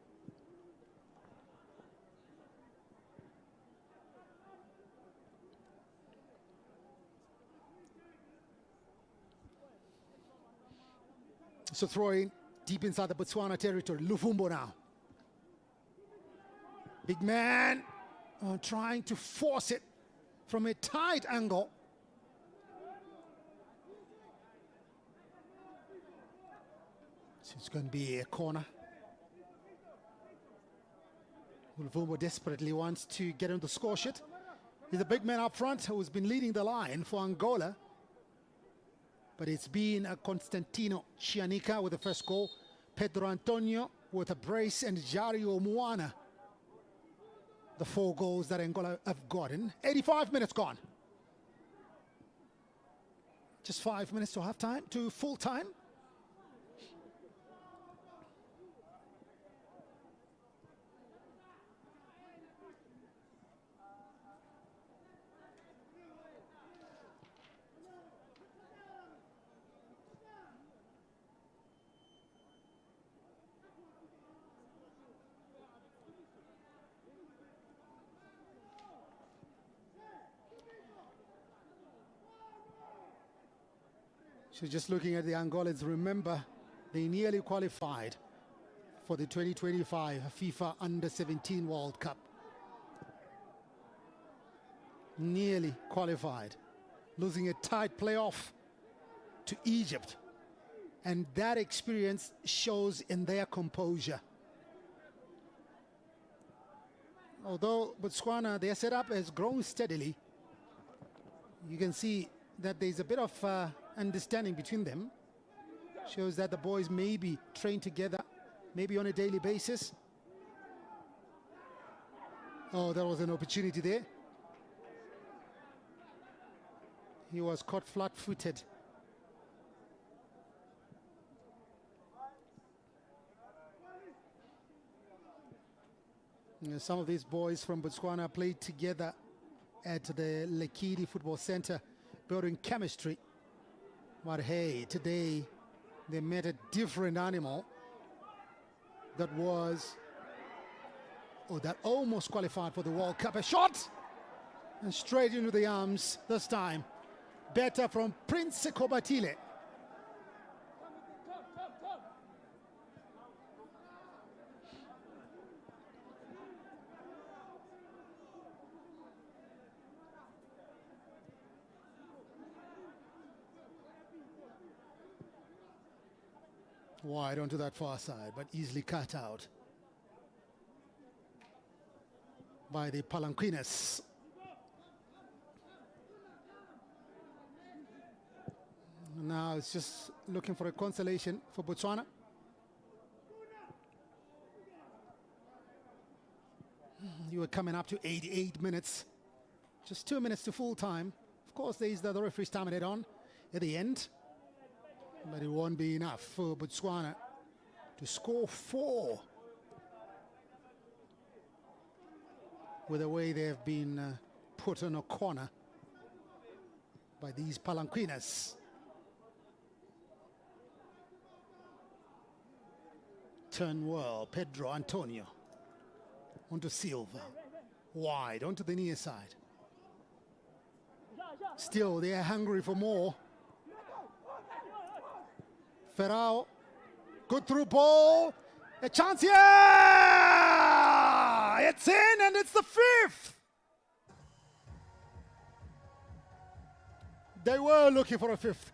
So throwing deep inside the Botswana territory. Luvumbo now. Big man trying to force it from a tight angle. So it's going to be a corner. Luvumbo desperately wants to get on the score sheet. He's a big man up front who's been leading the line for Angola. But it's been Constantino Chianica with the first goal, Pedro Antonio with a brace, and Jario Moana. The 4 goals that Angola have gotten. 85 minutes gone. Just 5 minutes to half time, to full time. So just looking at the Angolans, remember they nearly qualified for the 2025 FIFA Under-17 World Cup. Nearly qualified, losing a tight playoff to Egypt. And that experience shows in their composure. Although Botswana, their setup has grown steadily, you can see that there's a bit of understanding between them. Shows that the boys maybe train together, maybe on a daily basis. Oh, there was an opportunity there. He was caught flat-footed. Some of these boys from Botswana played together at the Lekidi Football Center, building chemistry. But hey, today they met a different animal that almost qualified for the World Cup. A shot! And straight into the arms this time. Better from Prince Kobatile. Wide onto that far side, but easily cut out by the Palanquinas. Now it's just looking for a consolation for Botswana. You were coming up to 88 minutes. Just 2 minutes to full time. Of course, there is the referee's time added on at the end. But it won't be enough for Botswana to score 4 with the way they have been put on a corner by these Palanquinas. Turn well, Pedro Antonio onto Silva, wide onto the near side. Still, they are hungry for more. Ferrao, good through ball, a chance here! It's in, and it's the fifth. They were looking for a fifth.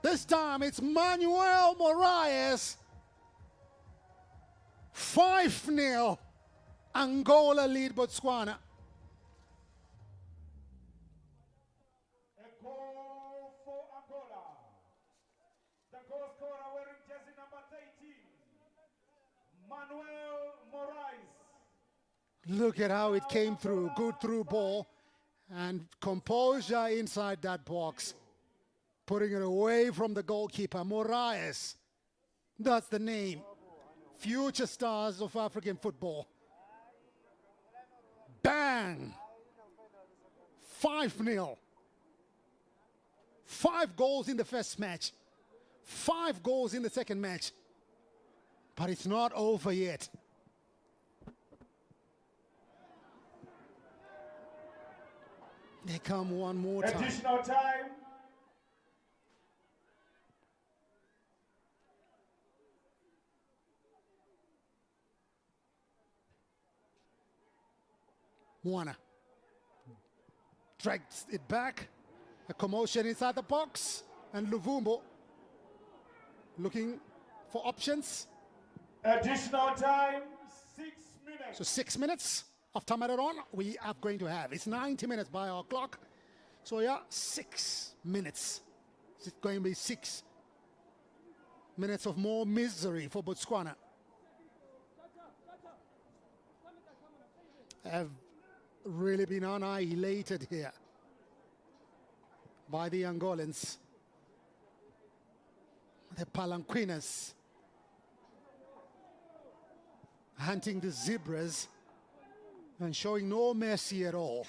This time it's Manuel Moraes. 5-0. Angola lead Botswana. A goal for Angola. The goal scorer wearing jersey number 13, Manuel Moraes. Look at how it came through. Good through ball. And composure inside that box. Putting it away from the goalkeeper. Moraes. That's the name. Future stars of African football. Bang! 5-0. 5 goals in the first match. 5 goals in the second match. But it's not over yet. They come one more time. Additional time. Warner drags it back. A commotion inside the box. And Luvumbo looking for options. Additional time, 6 minutes. So 6 minutes of time added on we are going to have. It's 90 minutes by our clock. So yeah, 6 minutes. It's going to be 6 minutes of more misery for Botswana. Have really been annihilated here by the Angolans. The Palanquinas hunting the zebras and showing no mercy at all.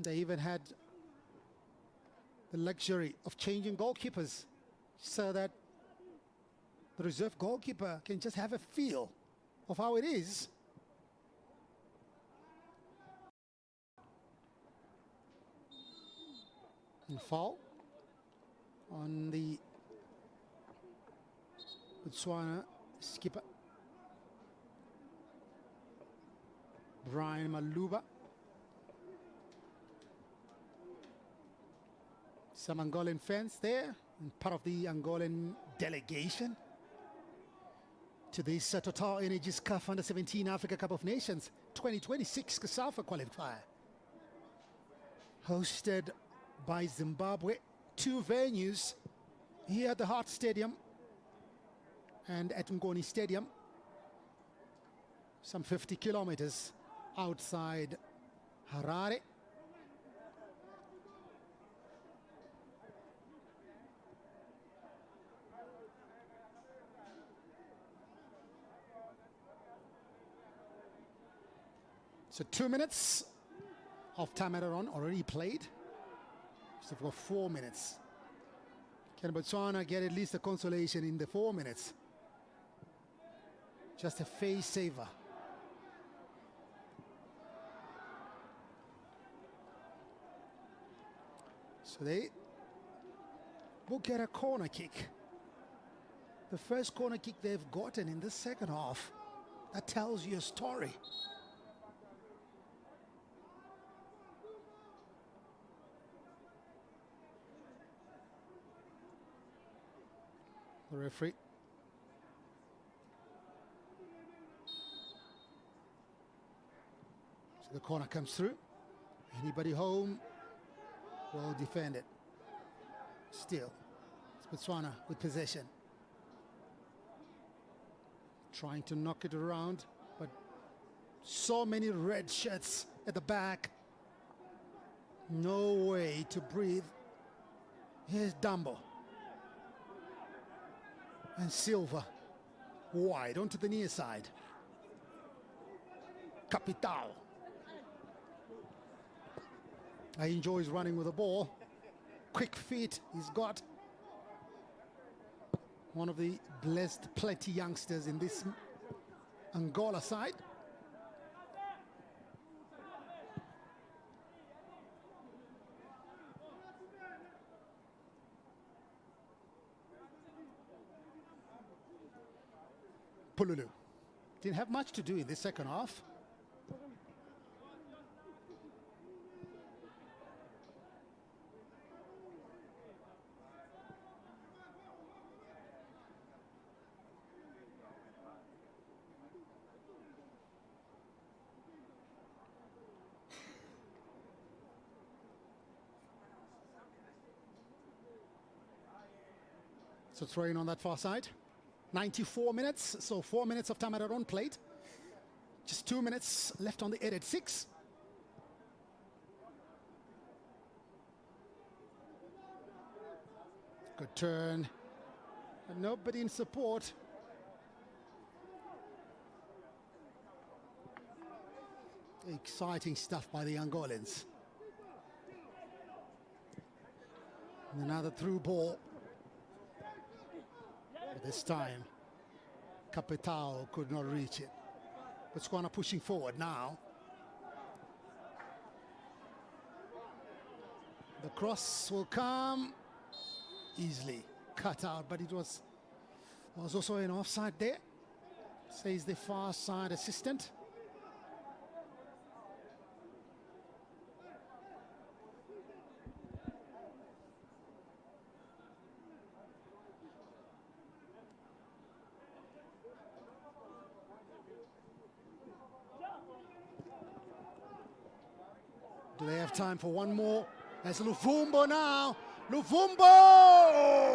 They even had the luxury of changing goalkeepers so that the reserve goalkeeper can just have a feel of how it is. And foul on the Botswana skipper, Brian Maluba. Some Angolan fans there, and part of the Angolan delegation to this TotalEnergies CAF Under-17 Africa Cup of Nations 2026 COSAFA Qualifier. Hosted by Zimbabwe, 2 venues here at the Hart Stadium and at Ngoni Stadium, some 50 kilometers outside Harare. So 2 minutes of time added on already played. So for 4 minutes. Can Botswana get at least a consolation in the 4 minutes? Just a face saver. So they will get a corner kick. The first corner kick they've gotten in the second half. That tells you a story. The referee. So the corner comes through. Anybody home will defend it. Still, it's Botswana with possession. Trying to knock it around, but so many red shirts at the back. No way to breathe. Here's Dambo. And Silva wide onto the near side. Capital. He enjoys running with the ball. Quick feet he's got. One of the blessed plenty youngsters in this Angola side. Pululu. Didn't have much to do in the second half. So throwing on that far side. 94 minutes, so 4 minutes of time at our own plate. Just 2 minutes left on the 8 at 6. Good turn. And nobody in support. Exciting stuff by the Angolans. And another through ball. But this time, Capitao could not reach it. Botswana pushing forward now. The cross will come easily. Cut out, but it was also an offside there, says the far side assistant. Do they have time for one more? There's Luvumbo now. Luvumbo!